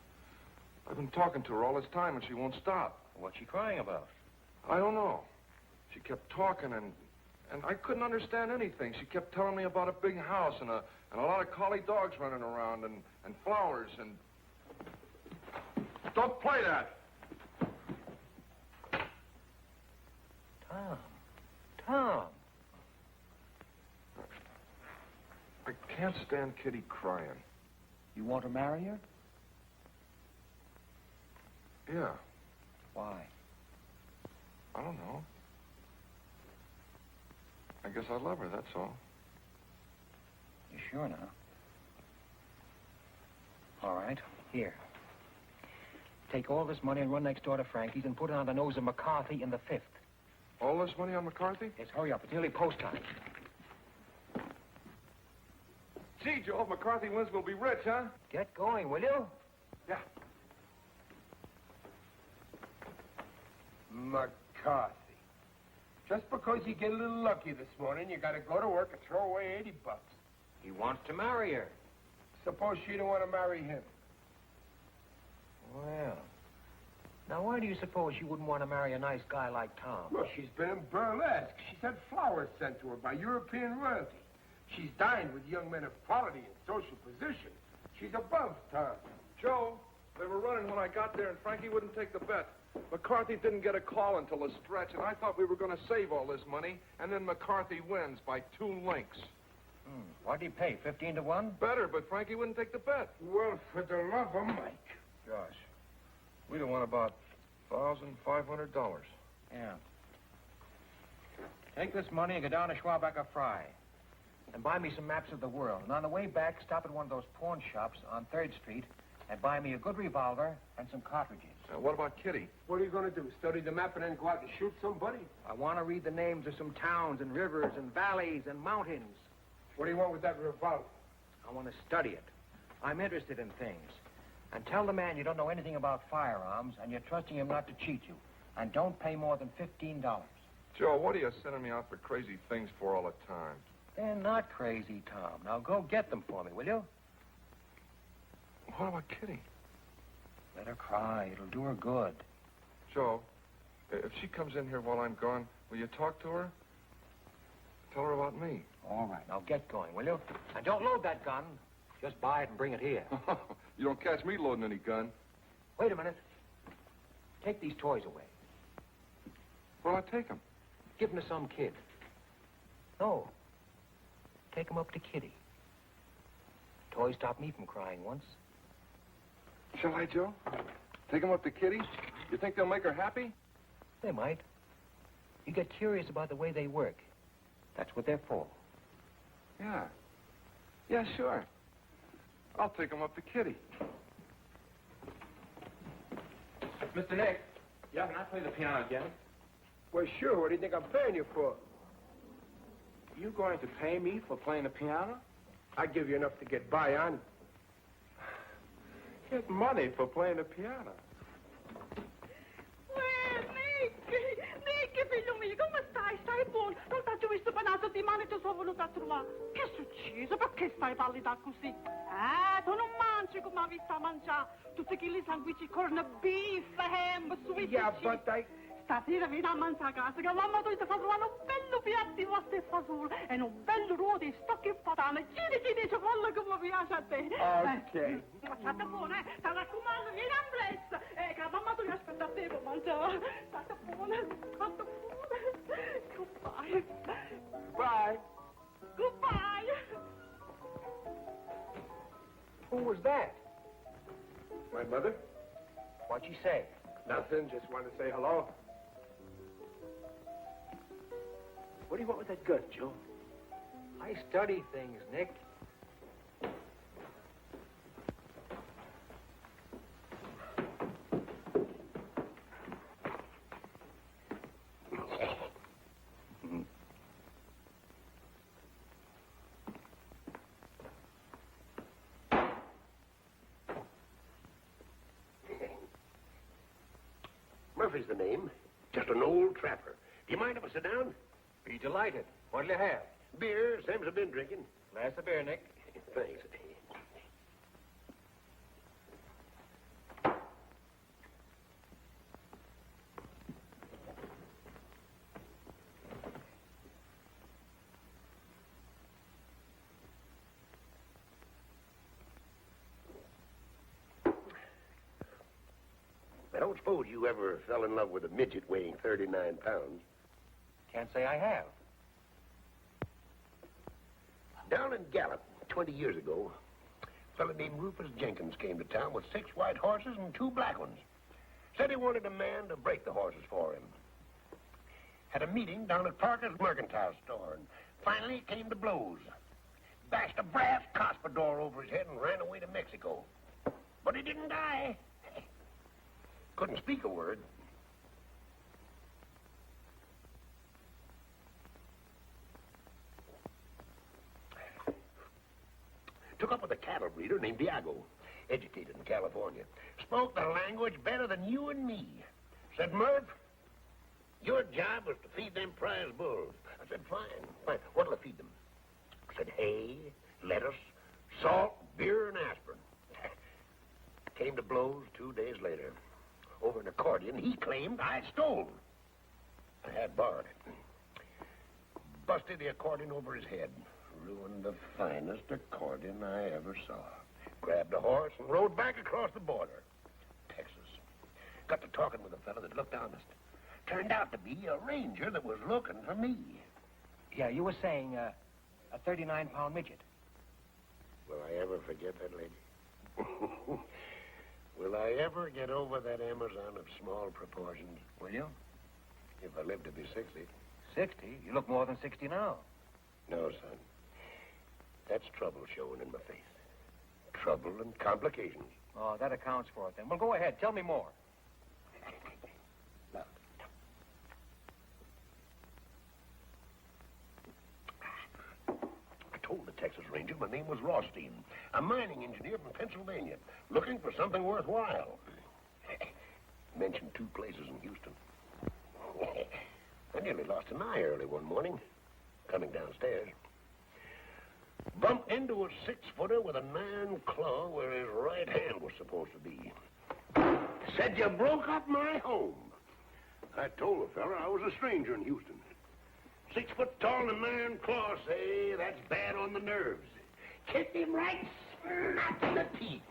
I've been talking to her all this time and she won't stop. What's she crying about? I don't know. She kept talking and I couldn't understand anything. She kept telling me about a big house and a lot of collie dogs running around and flowers and... Don't play that! Tom. I can't stand Kitty crying. You want to marry her? Yeah. Why? I don't know. I guess I love her, that's all. You sure now? All right, here. Take all this money and run next door to Frankie's and put it on the nose of McCarthy in the 5th. All this money on McCarthy? Yes, hurry up. It's nearly post time. Gee, Joe, if McCarthy wins, we'll be rich, huh? Get going, will you? Yeah. McCarthy. Just because you get a little lucky this morning, you got to go to work and throw away $80. He wants to marry her. Suppose she don't want to marry him. Well, now why do you suppose she wouldn't want to marry a nice guy like Tom? Well, she's been in burlesque. She's had flowers sent to her by European royalty. She's dined with young men of quality and social position. She's above Tom. Joe, they were running when I got there, and Frankie wouldn't take the bet. McCarthy didn't get a call until the stretch, and I thought we were going to save all this money, and then McCarthy wins by 2 links. What'd he pay, 15 to 1? Better, but Frankie wouldn't take the bet. Well, for the love of Mike. Gosh, we'd have won about $1,500. Yeah. Take this money and go down to Schwabacher Fry and buy me some maps of the world. And on the way back, stop at one of those pawn shops on 3rd Street and buy me a good revolver and some cartridges. What about Kitty? What are you going to do, study the map and then go out and shoot somebody? I want to read the names of some towns and rivers and valleys and mountains. What do you want with that revolver? I want to study it. I'm interested in things. And tell the man you don't know anything about firearms and you're trusting him not to cheat you. And don't pay more than $15. Joe, what are you sending me out for crazy things for all the time? They're not crazy, Tom. Now go get them for me, will you? What about Kitty? Let her cry. It'll do her good. Joe, if she comes in here while I'm gone, will you talk to her? Tell her about me. All right. Now get going, will you? And don't load that gun. Just buy it and bring it here. You don't catch me loading any gun. Wait a minute. Take these toys away. Where'll I take them? Give them to some kid. No. Take them up to Kitty. Toys stopped me from crying once. Shall I, Joe? Take them up to Kitty? You think they'll make her happy? They might. You get curious about the way they work. That's what they're for. Yeah. Yeah, sure. I'll take them up to Kitty. Mr. Nick. Yeah? Can I play the piano again? Well, sure. What do you think I'm paying you for? You going to pay me for playing the piano? I give you enough to get by on. Get money for playing the piano. Nick, figlio mio, come stai? Stai buono? Non t'ho visto per una settimana e ti sono venuta a trovare. Che è successo? Perché stai pallida così? Tu non mangi come hai visto a mangiare. Tutti quelli sanguici, corn beef, ham, sweet Yeah, but I... Stasera vieni a mangiare a casa, che mamma ti fa trovare un bello piatto di pasta e fagioli e un bello ruolo di stocchi e patane. Giri, dice quello che mi piace a te. Ok. State buono, Ti raccomando, vieni a bless. Che la mamma ti aspetta a te per mangiare. State buono, state buono. Goodbye. Bye. Goodbye. Who was that? My mother? What'd she say? Nothing, just wanted to say hello. What do you want with that gun, Joe? I study things, Nick. Murphy's the name. Just an old trapper. Do you mind if I sit down? Be delighted. What'll you have? Beer, same as I've been drinking. Glass of beer, Nick. Thanks. I don't suppose you ever fell in love with a midget weighing 39 pounds. Can't say I have. Down in Gallup, 20 years ago, a fellow named Rufus Jenkins came to town with 6 white horses and 2 black ones. Said he wanted a man to break the horses for him. Had a meeting down at Parker's mercantile store, and finally it came to blows. Bashed a brass cuspidor over his head and ran away to Mexico. But he didn't die. Couldn't speak a word. Took up with a cattle breeder named Diago, educated in California. Spoke the language better than you and me. Said, Murph, your job was to feed them prize bulls. I said, fine. What'll I feed them? Said, hay, lettuce, salt, beer, and aspirin. Came to blows 2 days later. Over an accordion he claimed I stole. I had borrowed it. Busted the accordion over his head. Ruined the finest accordion I ever saw. Grabbed a horse and rode back across the border. Texas. Got to talking with a fellow that looked honest. Turned out to be a ranger that was looking for me. Yeah, you were saying a 39-pound midget. Will I ever forget that lady? Will I ever get over that Amazon of small proportions? Will you? If I live to be 60. 60? You look more than 60 now. No, son. That's trouble showing in my face. Trouble and complications. Oh, that accounts for it then. Well, go ahead. Tell me more. Now, I told the Texas Ranger my name was Rothstein, a mining engineer from Pennsylvania, looking for something worthwhile. Mentioned 2 places in Houston. I nearly lost an eye early one morning, coming downstairs. Bumped into a 6-footer with a 9 claw where his right hand was supposed to be. Said you broke up my home. I told the fella I was a stranger in Houston. 6 foot tall and 9 claw, say, that's bad on the nerves. Kicked him right smack in the teeth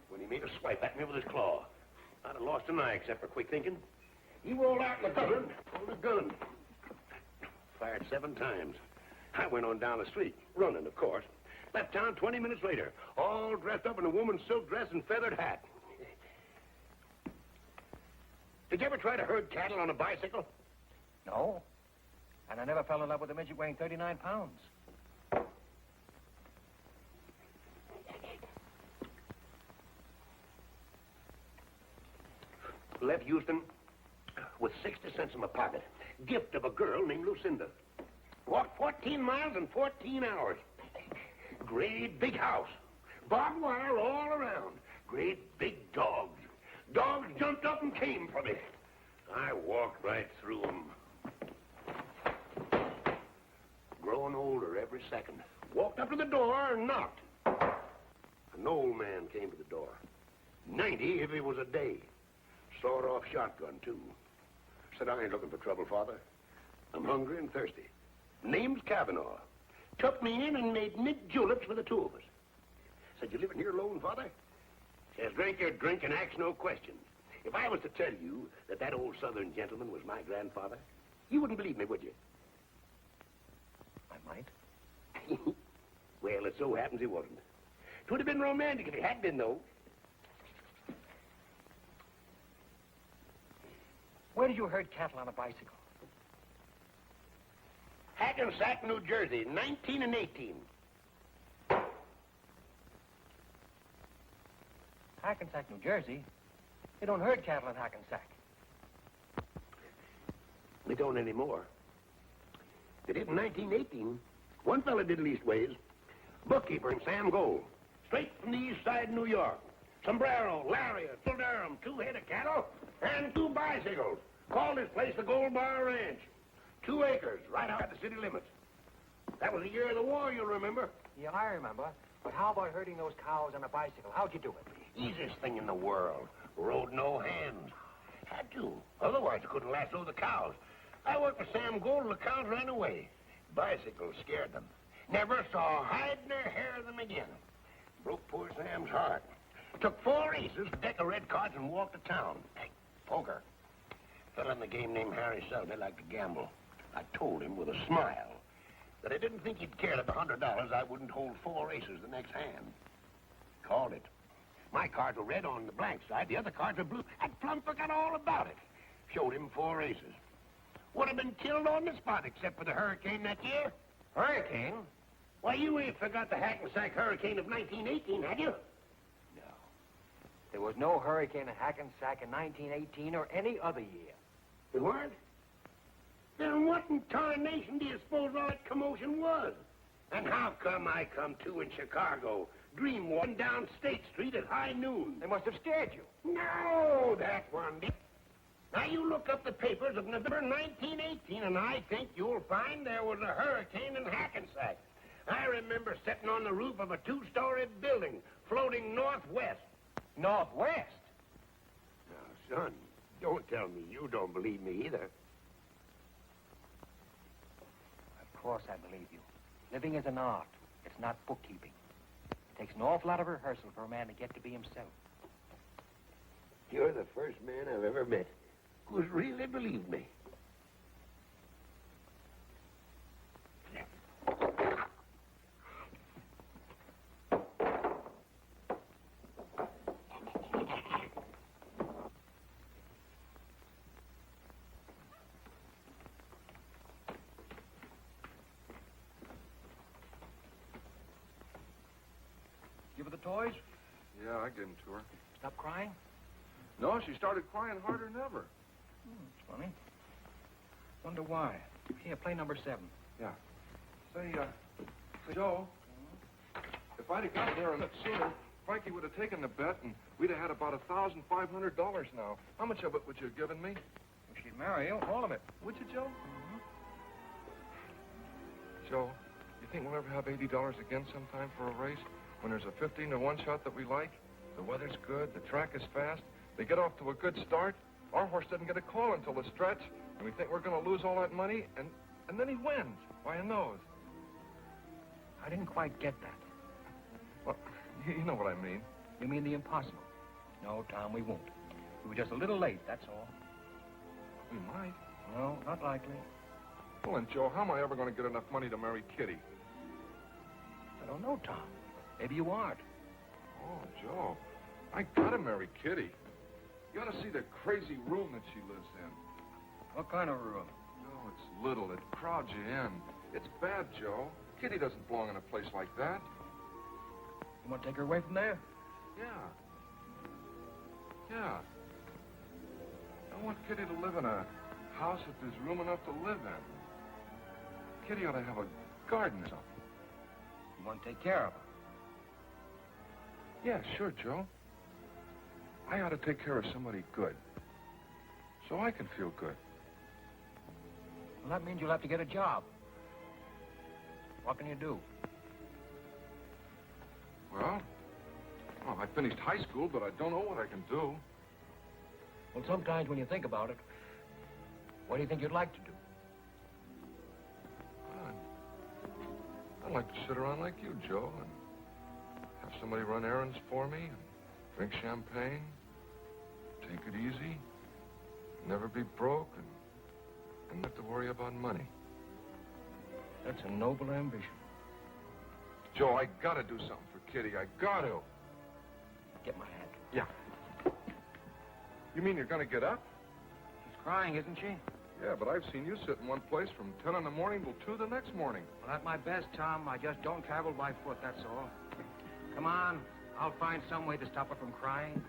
when he made a swipe at me with his claw. I'd have lost an eye except for quick thinking. He rolled out in the gutter, pulled a gun. Fired 7 times. I went on down the street, running, of course. Left town 20 minutes later, all dressed up in a woman's silk dress and feathered hat. Did you ever try to herd cattle on a bicycle? No. And I never fell in love with a midget weighing 39 pounds. Left Houston with 60 cents in my pocket. Gift of a girl named Lucinda. Walked 14 miles in 14 hours. Great big house. Barbed wire all around. Great big dogs. Dogs jumped up and came for me. I walked right through them. Growing older every second. Walked up to the door and knocked. An old man came to the door. 90 if it was a day. Sawed-off shotgun, too. Said, I ain't looking for trouble, Father. I'm hungry and thirsty. Name's Kavanaugh. Took me in and made mint juleps for the two of us. Said, you living here alone, Father? Says, drink your drink and ask no questions. If I was to tell you that old Southern gentleman was my grandfather, you wouldn't believe me, would you? I might. Well, it so happens he wasn't. 'Twould have been romantic if he had been, though. Where did you herd cattle on a bicycle? Hackensack, New Jersey, 19 and 18. Hackensack, New Jersey? They don't herd cattle in Hackensack. We don't anymore. They did in 1918. One fella did leastways. Bookkeeper in Sam Gold. Straight from the east side of New York. Sombrero, lariat, full Durham, 2 head of cattle, and 2 bicycles. Called this place the Gold Bar Ranch. 2 acres, right out the city limits. That was the year of the war, you'll remember. Yeah, I remember. But how about herding those cows on a bicycle? How'd you do it? Easiest thing in the world. Rode no hands. Had to. Otherwise, I couldn't lasso the cows. I worked for Sam Gold and the cows ran away. Bicycles scared them. Never saw hide nor hair of them again. Broke poor Sam's heart. Took 4 aces, a deck of red cards, and walked to town. Poker. Fella in the game named Harry Selby liked to gamble. I told him with a smile that I didn't think he'd care that the $100 I wouldn't hold 4 aces the next hand. Called it. My cards were red on the blank side, the other cards were blue, and plumb forgot all about it. Showed him 4 aces. Would have been killed on the spot except for the hurricane that year. Hurricane? Why, you ain't forgot the Hackensack hurricane of 1918, had you? No. There was no hurricane in Hackensack in 1918 or any other year. There weren't? Then what in tarnation do you suppose all that commotion was? And how come I come to in Chicago, dream walking down State Street at high noon? They must have scared you. No, that one did. Now, you look up the papers of November 1918, and I think you'll find there was a hurricane in Hackensack. I remember sitting on the roof of a 2-story building, floating northwest. Northwest? Now, son, don't tell me you don't believe me either. Of course I believe you. Living is an art. It's not bookkeeping. It takes an awful lot of rehearsal for a man to get to be himself. You're the first man I've ever met who's really believed me. Give her the toys? Yeah, I gave them to her. Stop crying? No, she started crying harder than ever. It's funny. Wonder why. Here, play number 7. Yeah. Say, Joe, if I'd have gotten there a little sooner, Frankie would have taken the bet, and we'd have had about $1,500 now. How much of it would you have given me? If she'd marry you, all of it. Would you, Joe? Joe, you think we'll ever have $80 again sometime for a race? When there's a 15-to-1 shot that we like? The weather's good, the track is fast, they get off to a good start. Our horse doesn't get a call until the stretch, and we think we're going to lose all that money, and then he wins by a nose. I didn't quite get that. Well, you know what I mean. You mean the impossible? No, Tom, we won't. We were just a little late, that's all. We might. No, not likely. Well, then, Joe, how am I ever going to get enough money to marry Kitty? I don't know, Tom. Maybe you aren't. Oh, Joe, I gotta marry Kitty. You ought to see the crazy room that she lives in. What kind of room? No, it's little. It crowds you in. It's bad, Joe. Kitty doesn't belong in a place like that. You want to take her away from there? Yeah. Yeah. I want Kitty to live in a house that there's room enough to live in. Kitty ought to have a garden or something. You want to take care of her. Yeah, sure, Joe. I ought to take care of somebody good. So I can feel good. Well, that means you'll have to get a job. What can you do? Well, I finished high school, but I don't know what I can do. Well, sometimes when you think about it, what do you think you'd like to do? I'd like to sit around like you, Joe, and have somebody run errands for me, and drink champagne, take it easy, never be broke, and not have to worry about money. That's a noble ambition. Joe, I gotta do something for Kitty. I gotta. Get my hat. Yeah. You mean you're gonna get up? She's crying, isn't she? Yeah, but I've seen you sit in one place from 10 in the morning till 2 the next morning. Well, at my best, Tom, I just don't travel by foot, that's all. Come on, I'll find some way to stop her from crying.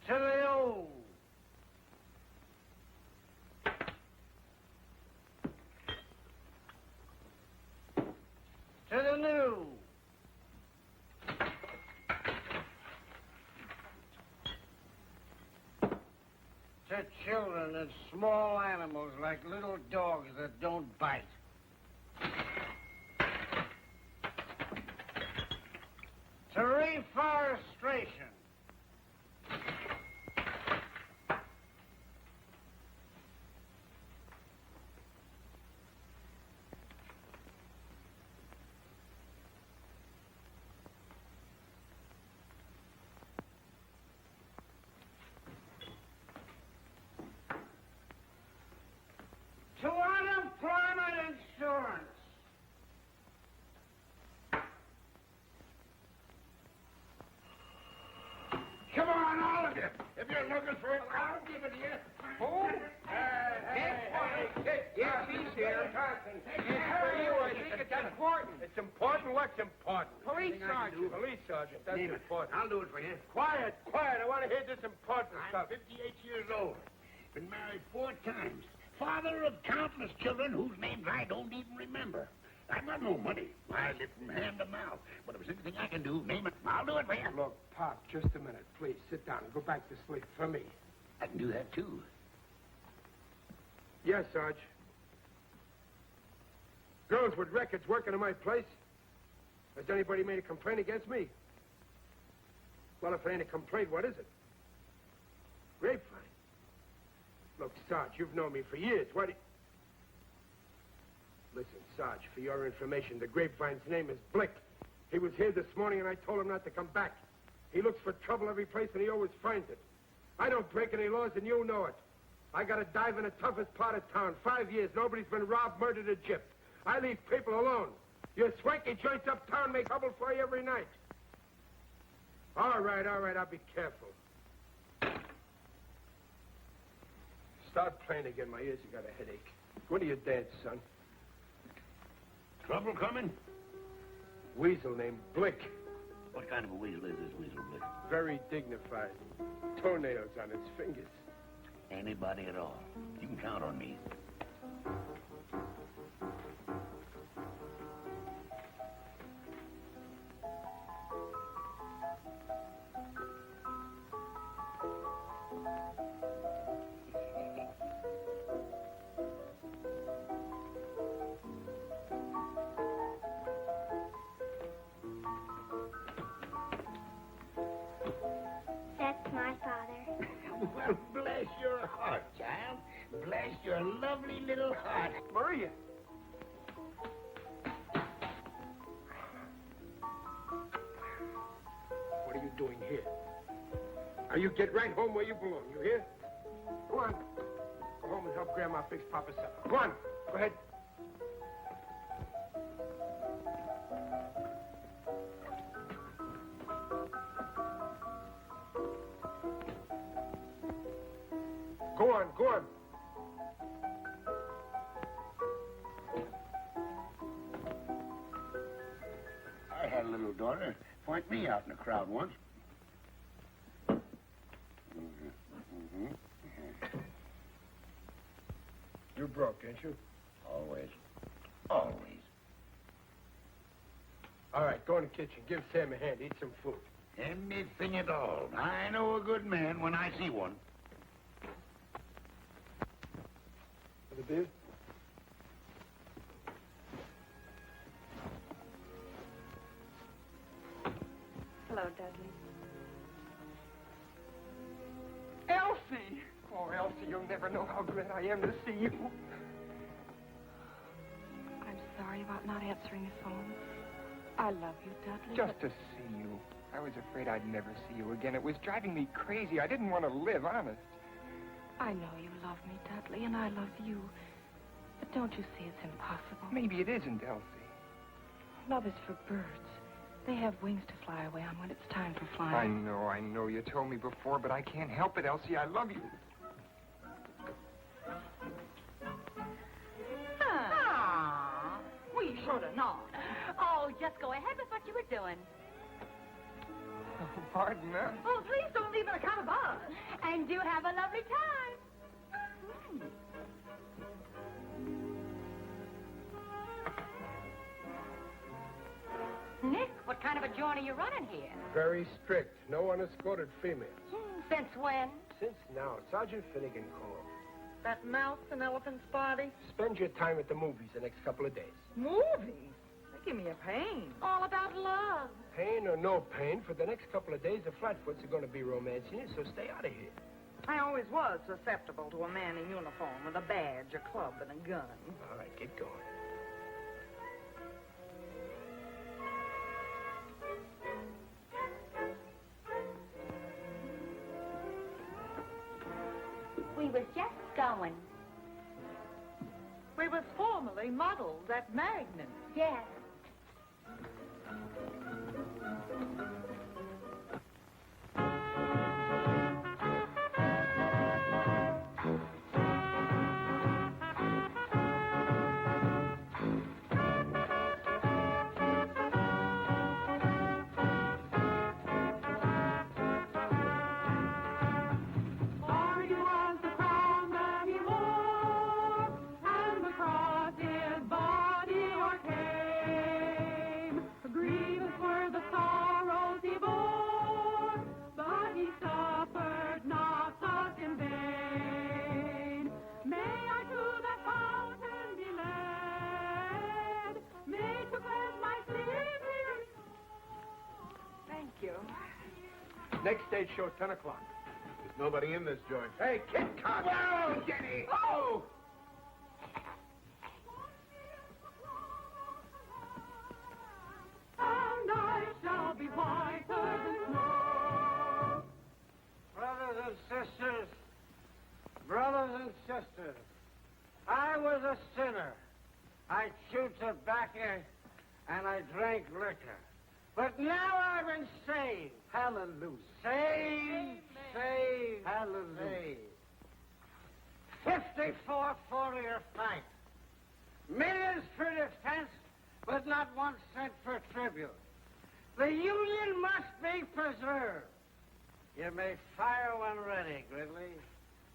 To the old. To the new. To children and small animals like little dogs that don't bite. To reforestation. To unemployment insurance. Come on, all of you. If you're looking for it, I'll give it to you. Who? Yes, he's here. It's for you. I think it's important. It's important? What's important? Police sergeant. Police sergeant, that's Name it. important. I'll do it for you. Quiet, quiet. I want to hear this important I'm stuff. 58 years old. Been married 4 times. Father of countless children whose names I don't even remember. I've got no money. I live from hand to mouth. But if there's anything I can do, name it. I'll do it for you. Look, Pop, just a minute, please. Sit down and go back to sleep for me. I can do that, too. Yes, Sarge. Girls with records working in my place? Has anybody made a complaint against me? Well, if it ain't a complaint, what is it? Grapevine. Look, Sarge, you've known me for years. Listen, Sarge, for your information, the Grapevine's name is Blick. He was here this morning, and I told him not to come back. He looks for trouble every place, and he always finds it. I don't break any laws, and you know it. I got to dive in the toughest part of town. 5 years, nobody's been robbed, murdered, or gypped. I leave people alone. Your swanky joints uptown make trouble for you every night. All right, I'll be careful. Start playing again. My ears have got a headache. When do you dance, son? Trouble coming? Weasel named Blick. What What kind of a weasel is this weasel, Blick? Very dignified. Toenails on its fingers. Anybody at all. You can count on me. That's my father. Well, bless your heart, child. Bless your lovely little heart. Maria. What are you doing here? Now, you get right home where you belong, you hear? Go on. Go home and help Grandma fix Papa's supper. Go on. Go ahead. Go on, go on. I had a little daughter point me out in a crowd once. You're broke, ain't you? Always. Always. All right, go in the kitchen. Give Sam a hand. Eat some food. Anything at all. I know a good man when I see one. For the beer? Hello, Dudley. Elsie! Oh, Elsie, you'll never know how glad I am to see you. I'm sorry about not answering the phone. I love you, Dudley. Just to see you. I was afraid I'd never see you again. It was driving me crazy. I didn't want to live, honest. I know you love me, Dudley, and I love you. But don't you see it's impossible? Maybe it isn't, Elsie. Love is for birds. They have wings to fly away on when it's time for flying. I know. You told me before, but I can't help it, Elsie. I love you. Ah, we should have known. Oh, just go ahead with what you were doing. Oh, pardon, huh? Oh, please don't leave an account of us. And do have a lovely time. Nick, what kind of a joint are you running here? Very strict. No unescorted females. Since when? Since now, Sergeant Finnegan called. That mouse and elephant's body? Spend your time at the movies the next couple of days. Movies? They give me a pain. All about love. Pain or no pain, for the next couple of days, the Flatfoots are going to be romancing you, so stay out of here. I always was susceptible to a man in uniform with a badge, a club, and a gun. All right, get going. We was just going. We was formerly models at Magnum. Yes. Next stage show, 10 o'clock. There's nobody in this joint. Hey, Kit Cox! Whoa, Jenny! Oh! And I shall be whiter than snow. Brothers and sisters, I was a sinner. I chewed tobacco and I drank liquor. But now I've been saved. Hallelujah. Saved, saved, hallelujah. 54 for-year fight. Millions for defense, but not 1 cent for tribute. The Union must life preserve. You may fire when ready, Gridley.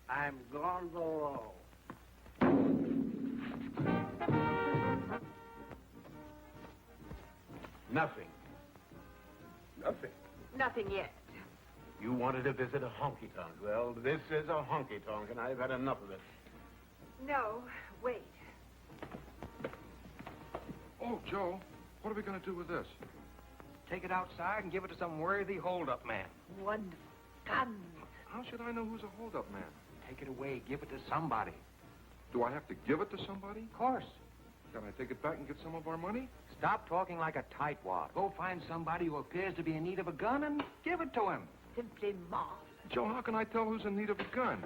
I'm going to roll. Nothing. Nothing. Nothing yet. You wanted to visit a honky-tonk. Well, this is a honky-tonk, and I've had enough of it. No, wait. Oh, Joe, what are we going to do with this? Take it outside and give it to some worthy hold-up man. Wonderful. Guns. How should I know who's a hold-up man? Take it away. Give it to somebody. Do I have to give it to somebody? Of course. Can I take it back and get some of our money? Stop talking like a tightwad. Go find somebody who appears to be in need of a gun and give it to him. Simply marvelous. Joe, how can I tell who's in need of a gun?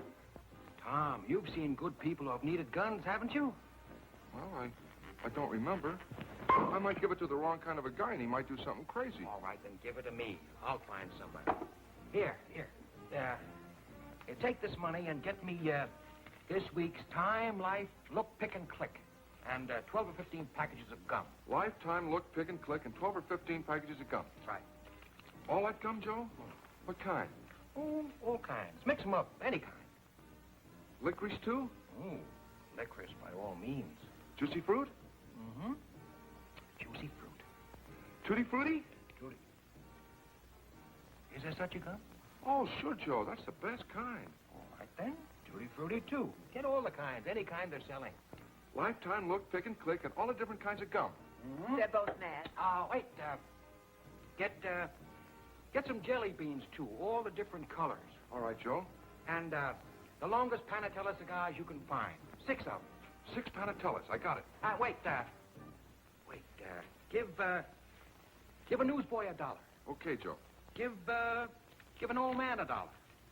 Tom, you've seen good people who have needed guns, haven't you? Well, I don't remember. I might give it to the wrong kind of a guy, and he might do something crazy. All right, then give it to me. I'll find somebody. Here. Take this money and get me this week's Time, Life, Look, Pick, and Click, and 12 or 15 packages of gum. Lifetime, Look, Pick, and Click, and 12 or 15 packages of gum. That's right. All that gum, Joe? What kind? Oh, all kinds. Mix them up, any kind. Licorice, too? Oh, licorice by all means. Juicy fruit? Mm-hmm. Juicy fruit. Tutti frutti? Tutti. Is there such a gum? Oh, sure, Joe. That's the best kind. All right, then. Tutti frutti, too. Get all the kinds, any kind they're selling. Lifetime, Look, Pick, and Click, and all the different kinds of gum. Mm-hmm. They're both mad. Wait, get some jelly beans, too, all the different colors. All right, Joe. And, the longest Panatella cigars you can find. 6 of them. 6 Panatellas. I got it. Give a newsboy $1. Okay, Joe. Give an old man $1.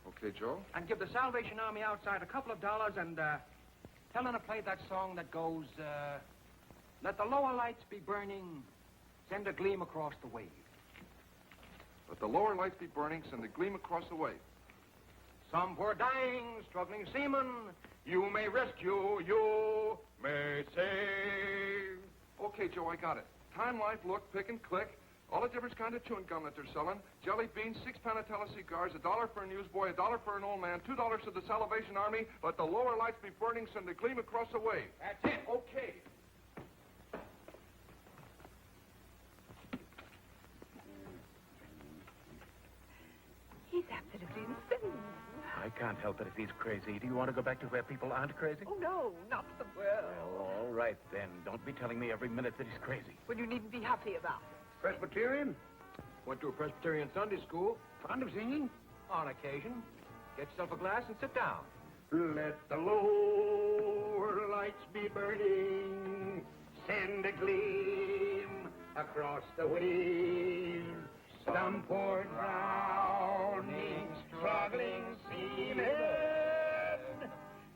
Okay, Joe. And give the Salvation Army outside a couple of dollars and, tell them to play that song that goes, let the lower lights be burning, send a gleam across the wave. Let the lower lights be burning, send a gleam across the wave. Some poor dying, struggling seaman, you may rescue, you may save. Okay, Joe, I got it. Time, Life, Look, Pick, and Click. All the different kinds of chewing gum that they're selling. Jelly beans, 6 Panatella cigars, $1 for a newsboy, $1 for an old man, $2 to the Salvation Army. Let the lower lights be burning, send a gleam across the wave. That's it. Okay. He's absolutely insane. I can't help it if he's crazy. Do you want to go back to where people aren't crazy? Oh, no, not the world. Well, all right, then. Don't be telling me every minute that he's crazy. Well, you needn't be happy about it. Presbyterian? Went to a Presbyterian Sunday school. Fond of singing? On occasion. Get yourself a glass and sit down. Let the lower lights be burning, send a gleam across the wave. Some poor drowning, struggling seaman,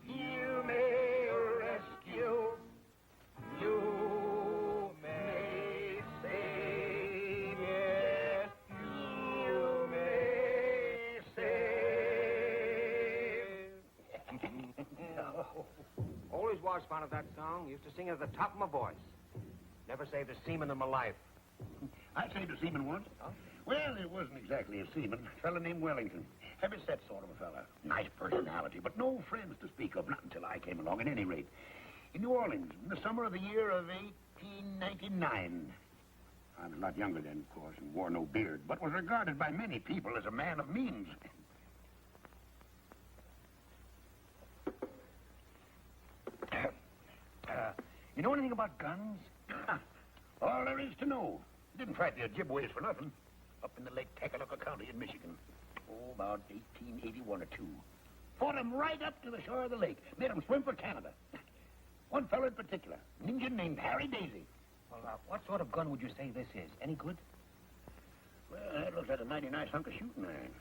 you may rescue, you may save, yes, you may save. Always was fond of that song. Used to sing it at the top of my voice. Never saved a seaman in my life. I saved a seaman once. Huh? Well, it wasn't exactly a seaman. A fella named Wellington. Heavy-set sort of a fella. Nice personality, but no friends to speak of, not until I came along, at any rate. In New Orleans, in the summer of the year of 1899. I was a lot younger then, of course, and wore no beard, but was regarded by many people as a man of means. You know anything about guns? All there is to know. Didn't fight the Ojibways for nothing. Up in the Lake Tecoloca County in Michigan. Oh, about 1881 or 2. Fought 'em right up to the shore of the lake. Made 'em swim for Canada. One fellow in particular, an Indian named Harry Daisy. Well, what sort of gun would you say this is? Any good? Well, that looks like a mighty nice hunk of shooting iron.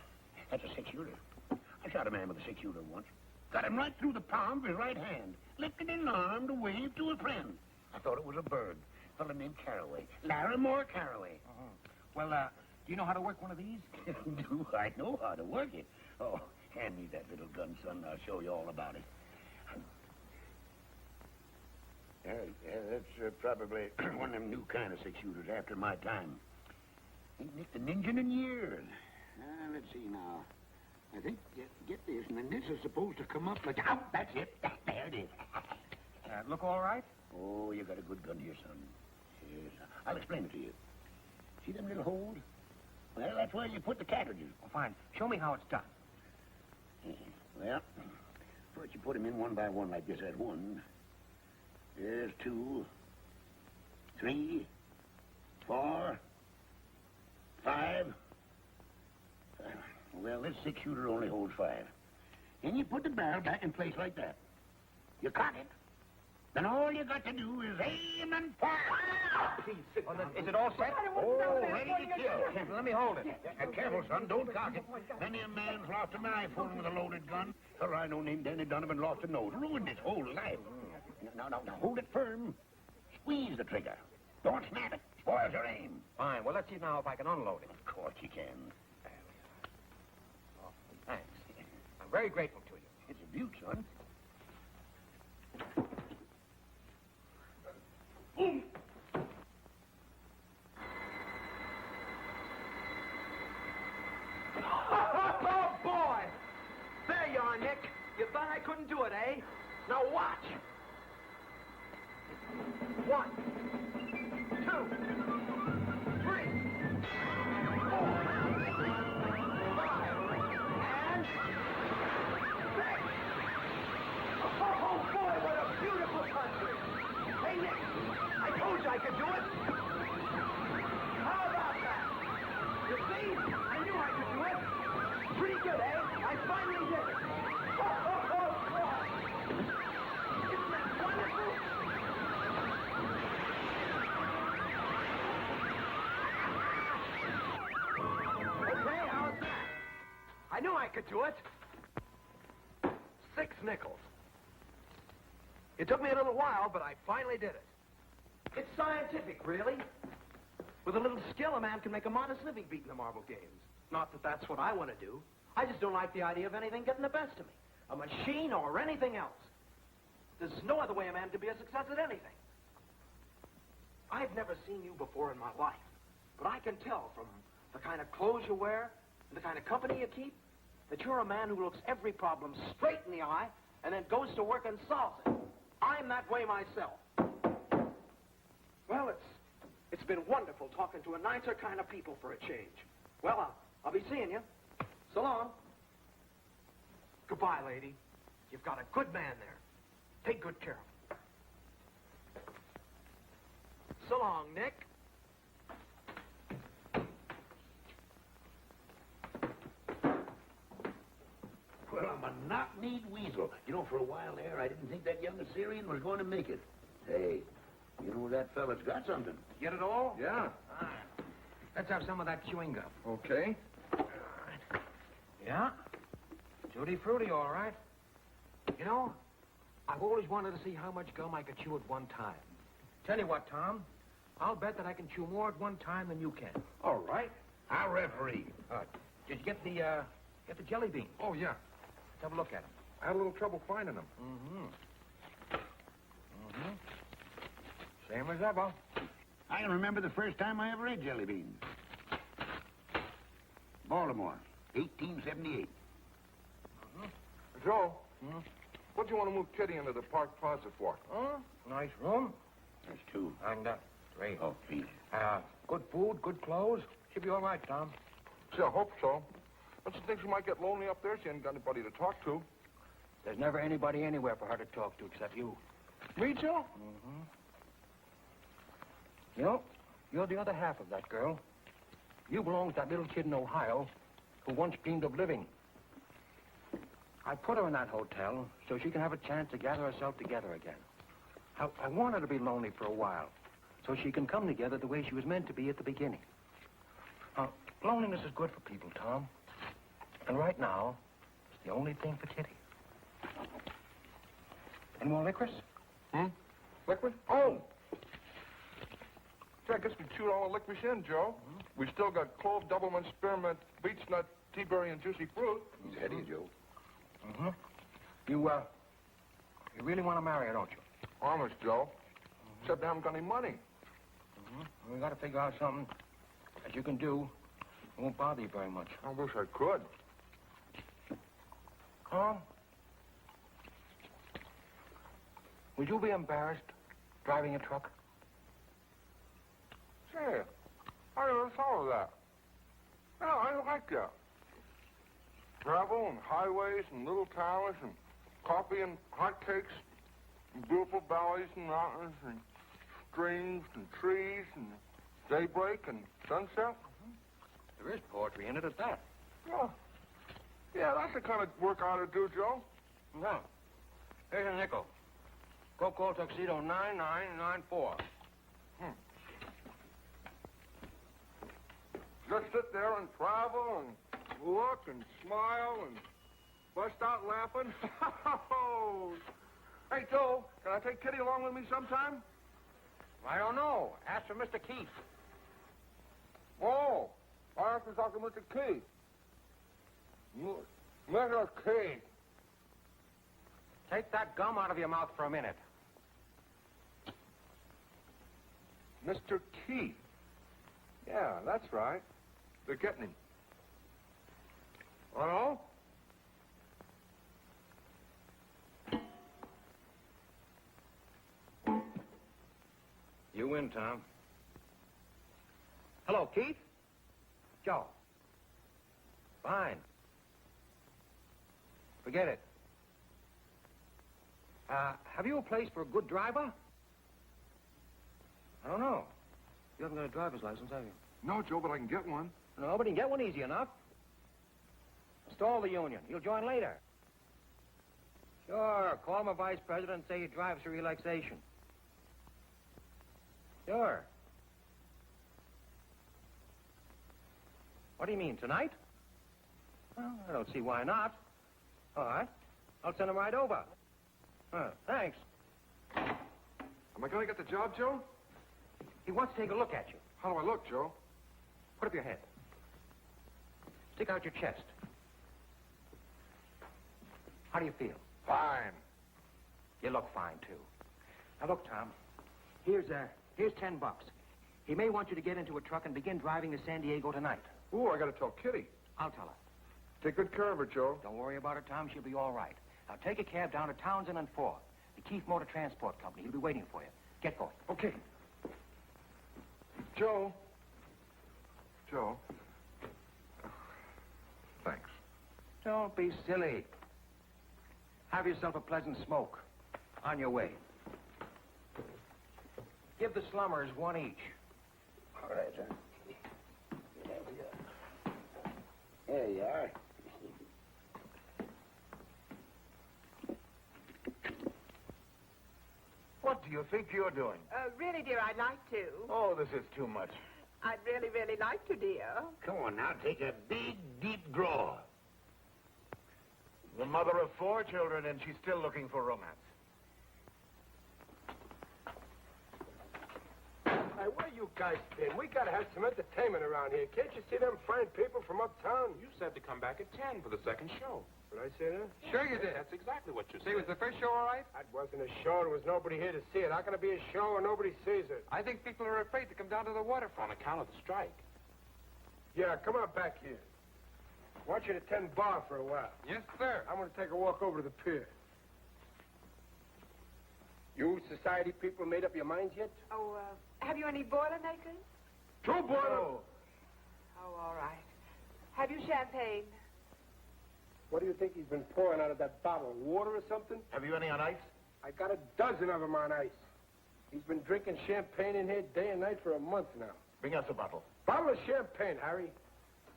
That's a 6-shooter. I shot a man with a 6-shooter once. Got him right through the palm of his right hand. Lifted his arm to wave to a friend. I thought it was a bird. A fellow named Carraway. Larimore Carraway. Well, do you know how to work one of these? Do I know how to work it? Oh, hand me that little gun, son. I'll show you all about it. That's probably one of them new kind of 6-shooters after my time. Ain't nicked an engine in years. Let's see now. I think, get this, and then this is supposed to come up like... Oh, that's it. There it is. Look all right? Oh, you got a good gun here, son. Yes, I'll explain it to you. See them little holes? Well, that's where you put the cartridges. Oh, fine. Show me how it's done. Well, first you put them in one by one like this. There's one. There's 2, 3, 4, 5. Well, this 6-shooter only holds 5. Then you put the barrel back in place like that. You cock it. Then all you got to do is aim and fire. Please, sit down. Is it all set? Oh, ready to kill. Let me hold it. Careful, son. Don't cock it. Many a man's lost an eye fooling with a loaded gun. Or I know named Danny Donovan lost a nose. Ruined his whole life. Now, hold it firm. Squeeze the trigger. Don't snap it. Spoils your aim. Fine. Well, let's see now if I can unload it. Of course you can. Oh, thanks. I'm very grateful to you. It's a beaut, son. Boom! Oh, boy! There you are, Nick. You thought I couldn't do it, eh? Now watch. 1, 2, 3, 4, 5, and 6. Oh, boy, what a beautiful country. Hey, Nick, I told you I could do it. How about that? You see, I knew I could do it. Pretty good, eh? I finally did it. Oh, boy. Isn't that wonderful? Okay, how's that? I knew I could do it. 6 nickels. It took me a little while, but I finally did it. It's scientific, really. With a little skill, a man can make a modest living beating the marble games. Not that that's what I want to do. I just don't like the idea of anything getting the best of me. A machine or anything else. There's no other way a man can be a success at anything. I've never seen you before in my life, but I can tell from the kind of clothes you wear and the kind of company you keep that you're a man who looks every problem straight in the eye and then goes to work and solves it. I'm that way myself. Well, it's been wonderful talking to a nicer kind of people for a change. Well, I'll be seeing you. So long. Goodbye, lady. You've got a good man there. Take good care of him. So long, Nick. Well, I'm a knock-kneed weasel. You know, for a while there, I didn't think that young Assyrian was going to make it. Hey, you know that fella's got something. Get it all? Yeah. All right. Let's have some of that chewing gum. Okay. All right. Yeah? Tutti frutti, all right. You know, I've always wanted to see how much gum I could chew at one time. Tell you what, Tom, I'll bet that I can chew more at one time than you can. All right. I'll referee. Did you get the jelly beans? Oh, yeah. Let's have a look at them. I had a little trouble finding them. Same as ever. I can remember the first time I ever ate jelly beans. Baltimore, 1878. Joe, what do you want to move Kitty into the park closet for? Nice room. There's 2. And, 3. Oh, 3. Good food, good clothes. Should be all right, Tom. Gee, I hope so. Don't you think she might get lonely up there? She ain't got anybody to talk to. There's never anybody anywhere for her to talk to except you. Me, Joe? You know, you're the other half of that girl. You belong to that little kid in Ohio who once dreamed of living. I put her in that hotel so she can have a chance to gather herself together again. I want her to be lonely for a while so she can come together the way she was meant to be at the beginning. Loneliness is good for people, Tom. And right now, it's the only thing for Kitty. Any more licorice? Liquid? Oh! Gee, I guess we chewed all the licorice in, Joe. We still got clove, doublemint, spearmint, beech nut, tea berry, and juicy fruit. He's heady, Joe. You really want to marry her, don't you? Honest, Joe. Except I haven't got any money. We got to figure out something That you can do. It won't bother you very much. I wish I could. Carl? Would you be embarrassed driving a truck? Say, I never thought of that. No, I like that. Travel and highways and little towns and coffee and hot cakes and beautiful valleys and mountains and streams and trees and daybreak and sunset. There is poetry in it at that. Oh, yeah, that's the kind of work I ought to do, Joe. Now, here's a nickel. Go call Tuxedo 9994. Just sit there and travel and look and smile and bust out laughing. Hey, Joe, can I take Kitty along with me sometime? I don't know. Ask for Mr. Keith. Oh, I have to talk to Mr. Keith. Mr. Keith. Take that gum out of your mouth for a minute. Mr. Keith. Yeah, that's right. They're getting him. Hello? You win, Tom. Hello, Keith? Joe. Fine. Forget it. Have you a place for a good driver? I don't know. You haven't got a driver's license, have you? No, Joe, but I can get one. No, but you can get one easy enough. Install the union. You'll join later. Sure. Call my vice president and say he drives for relaxation. Sure. What do you mean, tonight? Well, I don't see why not. All right. I'll send him right over. Thanks. Am I going to get the job, Joe? He wants to take a look at you. How do I look, Joe? Put up your head. Stick out your chest. How do you feel? Fine. You look fine, too. Now, look, Tom. Here's $10. He may want you to get into a truck and begin driving to San Diego tonight. Ooh, I got to tell Kitty. I'll tell her. Take good care of her, Joe. Don't worry about her, Tom. She'll be all right. Now, take a cab down to Townsend and 4. The Keith Motor Transport Company. He'll be waiting for you. Get going. Okay. Joe. Joe. Thanks. Don't be silly. Have yourself a pleasant smoke. On your way. Give the slummers one each. All right, sir. There we go. There you are. What do you think you're doing? Really, dear, I'd like to. Oh, this is too much. I'd really, really like to, dear. Come on now, take a big, deep draw. The mother of 4 children, and she's still looking for romance. Hey, where you guys been? We gotta have some entertainment around here. Can't you see them fine people from uptown? You said to come back at 10 for the second show. Did I say that? Sure you did. That's exactly what you See, said. was the first show all right? That wasn't a show. There was nobody here to see it. How can it be a show and nobody sees it? I think people are afraid to come down to the waterfront. On account of the strike. Yeah, come on back here. I want you to tend bar for a while. Yes, sir. I'm going to take a walk over to the pier. You society people made up your minds yet? Oh, have you any Boilermakers? 2 boilers. Oh, all right. Have you champagne? What do you think he's been pouring out of that bottle? Water or something? Have you any on ice? I got a dozen of them on ice. He's been drinking champagne in here day and night for a month now. Bring us a bottle. Bottle of champagne, Harry.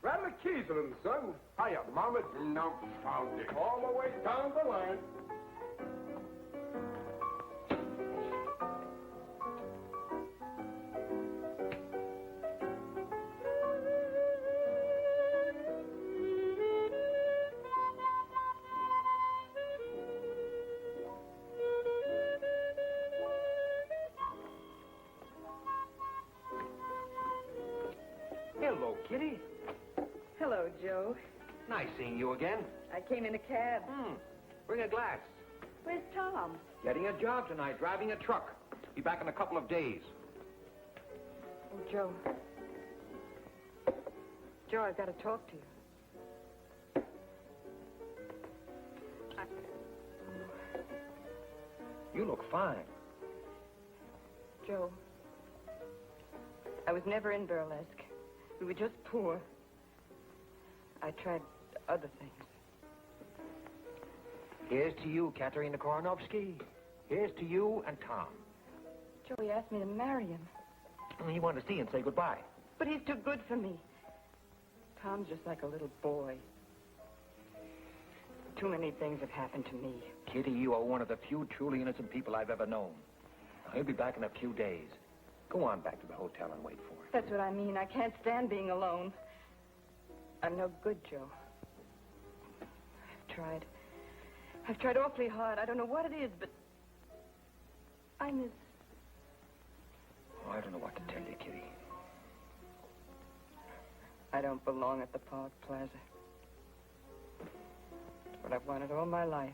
Rattle the keys a little, son. Hiya, Mama. No, found it. All the way down the line. Hello, Kitty. Hello, Joe. Nice seeing you again. I came in a cab. Bring a glass. Where's Tom? Getting a job tonight, driving a truck. Be back in a couple of days. Oh, Joe. Joe, I've got to talk to you. You look fine. Joe, I was never in burlesque. We were just poor. I tried other things. Here's to you, Katerina Koronovsky. Here's to you and Tom. Joe, he asked me to marry him. He wanted to see you and say goodbye. But he's too good for me. Tom's just like a little boy. Too many things have happened to me. Kitty, you are one of the few truly innocent people I've ever known. Now, he'll be back in a few days. Go on back to the hotel and wait for him. That's what I mean. I can't stand being alone. I'm no good, Joe. I've tried awfully hard. I don't know what it is, but I miss... Oh, I don't know what to tell you, Kitty. I don't belong at the Park Plaza. It's what I've wanted all my life.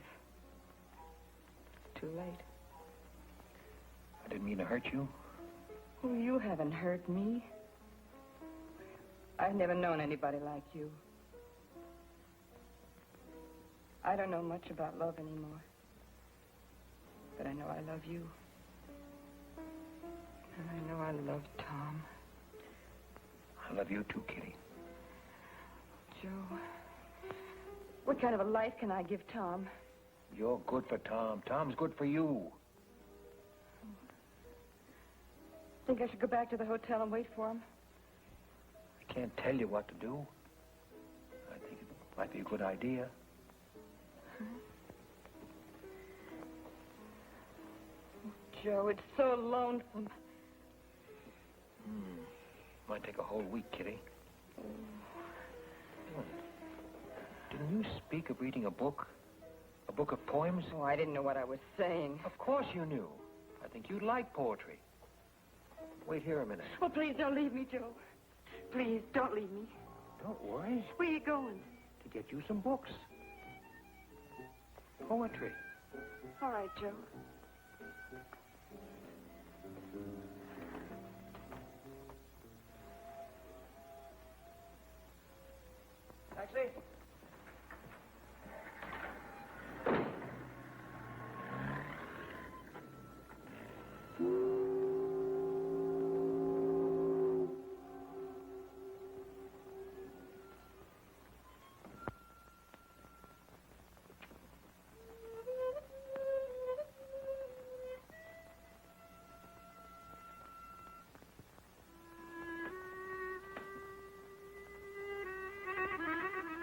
It's too late. I didn't mean to hurt you. Oh, you haven't hurt me. I've never known anybody like you. I don't know much about love anymore. But I know I love you. And I know I love Tom. I love you too, Kitty. Joe, what kind of a life can I give Tom? You're good for Tom. Tom's good for you. Think I should go back to the hotel and wait for him? I can't tell you what to do. I think it might be a good idea. Joe, it's so lonesome. Might take a whole week, Kitty. Didn't you speak of reading a book? A book of poems? Oh, I didn't know what I was saying. Of course you knew. I think you'd like poetry. Wait here a minute. Oh, please don't leave me, Joe. Please, don't leave me. Don't worry. Where are you going? To get you some books. Poetry. All right, Joe. Taxi?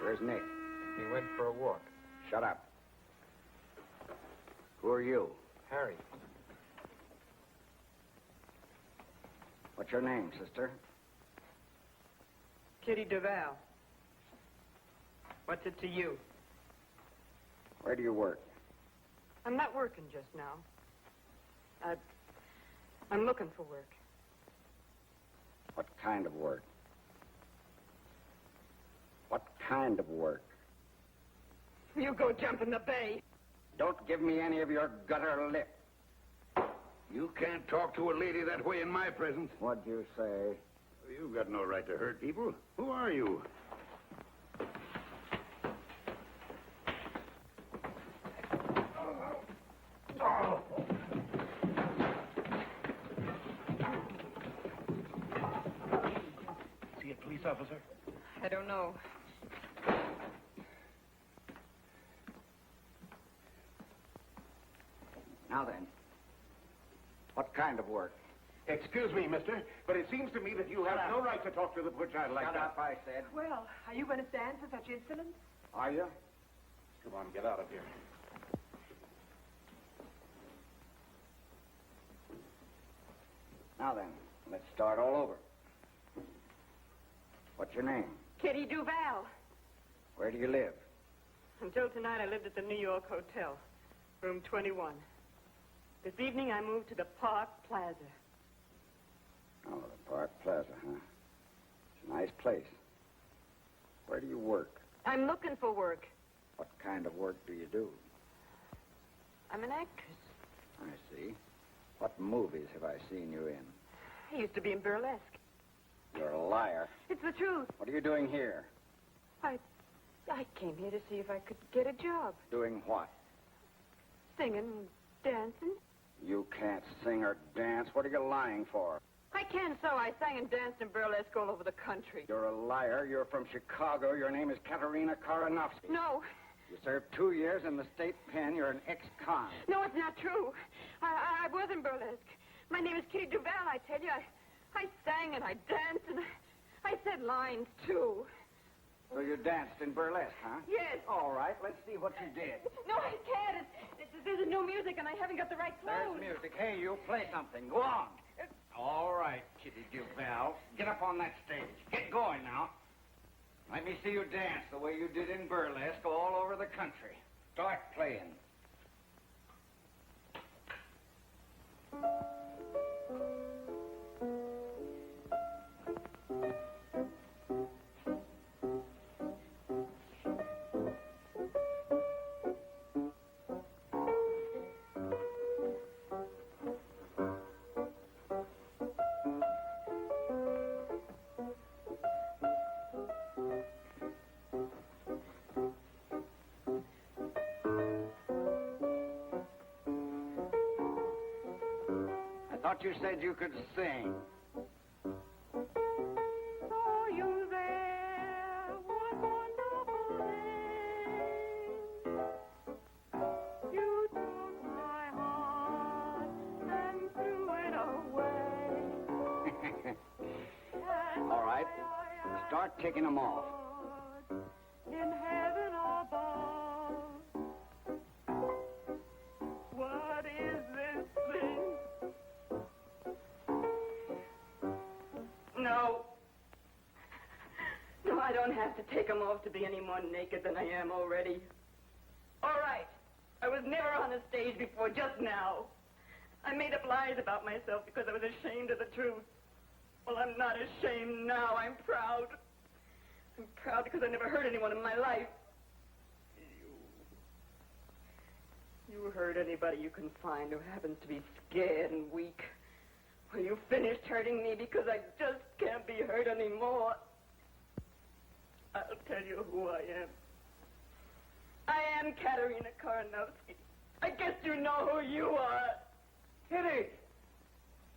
Where's Nick? He went for a walk. Shut up. Who are you? Harry. What's your name, sister? Kitty Duval. What's it to you? Where do you work? I'm not working just now. I'm looking for work. What kind of work? What kind of work? You go jump in the bay. Don't give me any of your gutter lip. You can't talk to a lady that way in my presence. What'd you say? You've got no right to hurt people. Who are you? See a police officer? I don't know. Now then, what kind of work? Excuse me, mister, but it seems to me that you have no right to talk to the poor child like Shut that. up, I said. Well, are you going to stand for such insolence? Are you? Come on, get out of here. Now then, let's start all over. What's your name? Kitty Duval. Where do you live? Until tonight, I lived at the New York Hotel, room 21. This evening, I moved to the Park Plaza. Oh, the Park Plaza, huh? It's a nice place. Where do you work? I'm looking for work. What kind of work do you do? I'm an actress. I see. What movies have I seen you in? I used to be in burlesque. You're a liar. It's the truth. What are you doing here? I came here to see if I could get a job. Doing what? Singing and dancing. You can't sing or dance. What are you lying for? I can so. I sang and danced in burlesque all over the country. You're a liar. You're from Chicago. Your name is Katerina Karanovsky. No. You served 2 years in the state pen. You're an ex-con. No, it's not true. I was in burlesque. My name is Kitty Duval, I tell you. I sang and I danced and I said lines, too. So you danced in burlesque, huh? Yes. All right, let's see what you did. No, I can't. There's no music and I haven't got the right clothes. There's music. Hey, you play something. Go on. All right, Kitty Duval. Get up on that stage. Get going now. Let me see you dance the way you did in burlesque all over the country. Start playing. I thought you said you could sing. Saw you there, what wonderful name. You took my heart and threw it away. All right, start taking them off. In heaven above, what is this thing? No. No, I don't have to take them off to be any more naked than I am already. All right. I was never on a stage before, just now. I made up lies about myself because I was ashamed of the truth. Well, I'm not ashamed now. I'm proud. I'm proud because I never hurt anyone in my life. You hurt anybody you can find who happens to be scared and weak. Well, you finished hurting me because I just can't be hurt anymore. I'll tell you who I am. I am Katerina Karanovsky. I guess you know who you are. Kitty!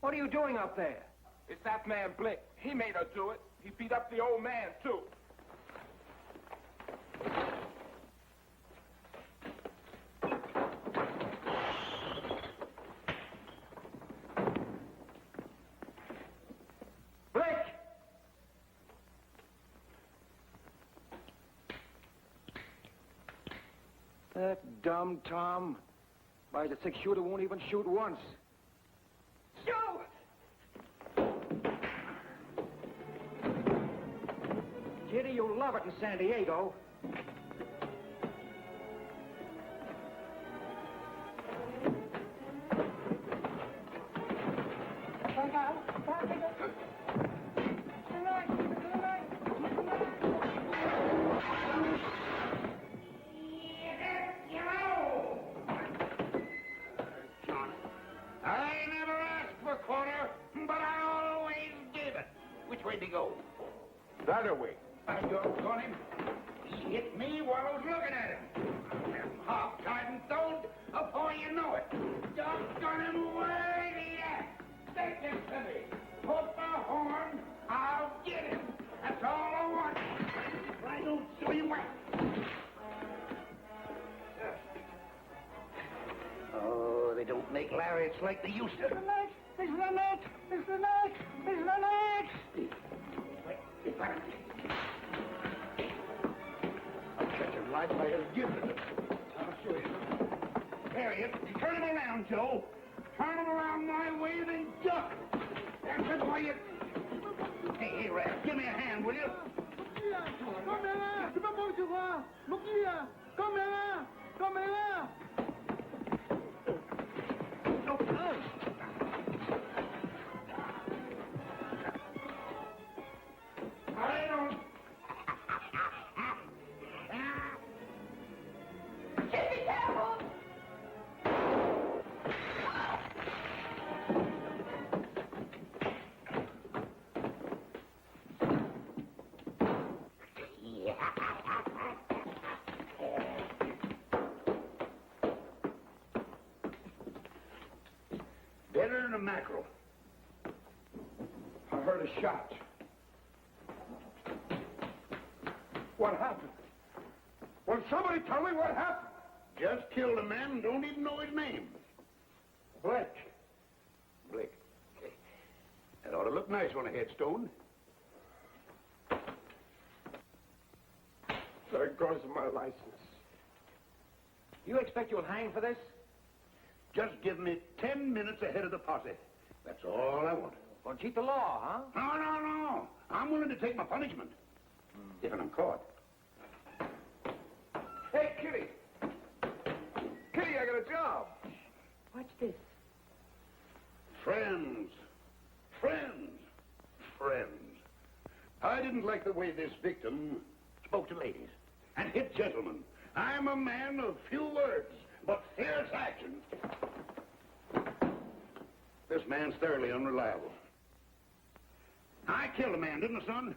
What are you doing up there? It's that man Blick. He made her do it. He beat up the old man, too. That dumb Tom. By the 6-shooter won't even shoot once. Joe! Kitty, you'll love it in San Diego. That way. I doggone him. He hit me while I was looking at him. I'm hog-tied and thrown before you know it. Doggone him, where's he at? Take this to me. Put the horn, I'll get him. That's all I want. I don't show you what. Oh, they don't make lariats like they used to. It's the neck! It's the neck! It's the neck! I'll catch him right by his gizzard. I'll show you. There he is. Turn him around, Joe. Turn him around my way, then duck. That's it, why you... Hey, Red, give me a hand, will you? Come here! Tu peux pas tu vois? Look here! Come here! Come here! I don't... Just be careful! a mackerel. I heard a shot. What happened? Will somebody tell me what happened? Just killed a man and don't even know his name. Blake. Blake. That ought to look nice on a headstone. There goes my license. You expect you'll hang for this? Just give me 10 minutes ahead of the posse. That's all I want. Well, cheat the law, huh? No. I'm willing to take my punishment. If I'm caught. Hey, Kitty. Kitty, I got a job. What's this? Friends. I didn't like the way this victim spoke to ladies and hit gentlemen. I'm a man of few words, but fierce action. This man's thoroughly unreliable. I killed a man, didn't I, son?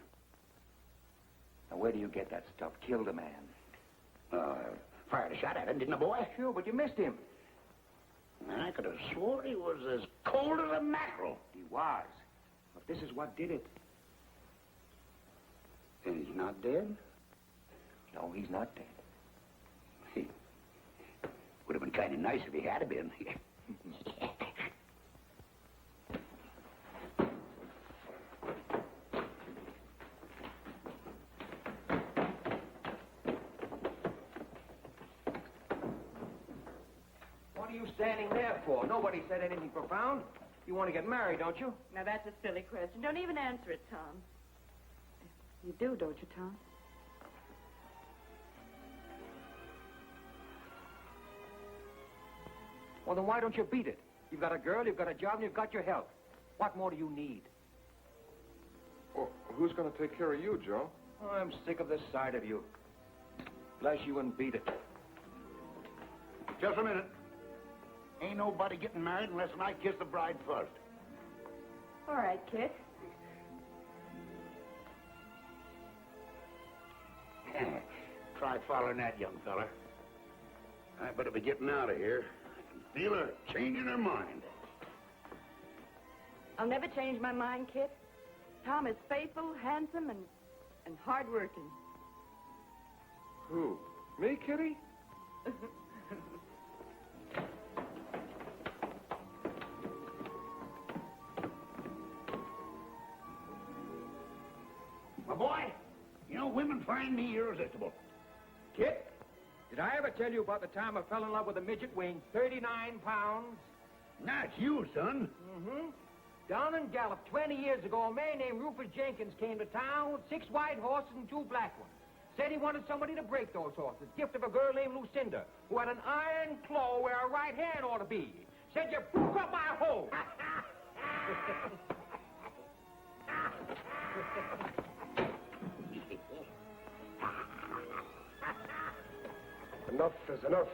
Now, where do you get that stuff? Killed a man. Fired a shot at him, didn't I, boy? Sure, but you missed him. I could have swore he was as cold as a mackerel. He was. But this is what did it. Then he's not dead? No, he's not dead. He would have been kind of nice if he had been. What are you standing there for? Nobody said anything profound. You want to get married, don't you? Now, that's a silly question. Don't even answer it, Tom. You do, don't you, Tom? Well, then why don't you beat it? You've got a girl, you've got a job, and you've got your health. What more do you need? Well, who's going to take care of you, Joe? Oh, I'm sick of this side of you. Bless you and beat it. Just a minute. Ain't nobody getting married unless I kiss the bride first. All right, kid. Try following that, young fella. I better be getting out of here. I can feel her changing her mind. I'll never change my mind, kid. Tom is faithful, handsome, and hard-working. Who? Me, Kitty? My boy, you know, women find me irresistible. Kid, did I ever tell you about the time I fell in love with a midget weighing 39 pounds? That's you, son. Mm-hmm. Down in Gallup 20 years ago, a man named Rufus Jenkins came to town with 6 white horses and 2 black ones. Said he wanted somebody to break those horses. Gift of a girl named Lucinda, who had an iron claw where her right hand ought to be. Said you broke up my hole. Enough is enough.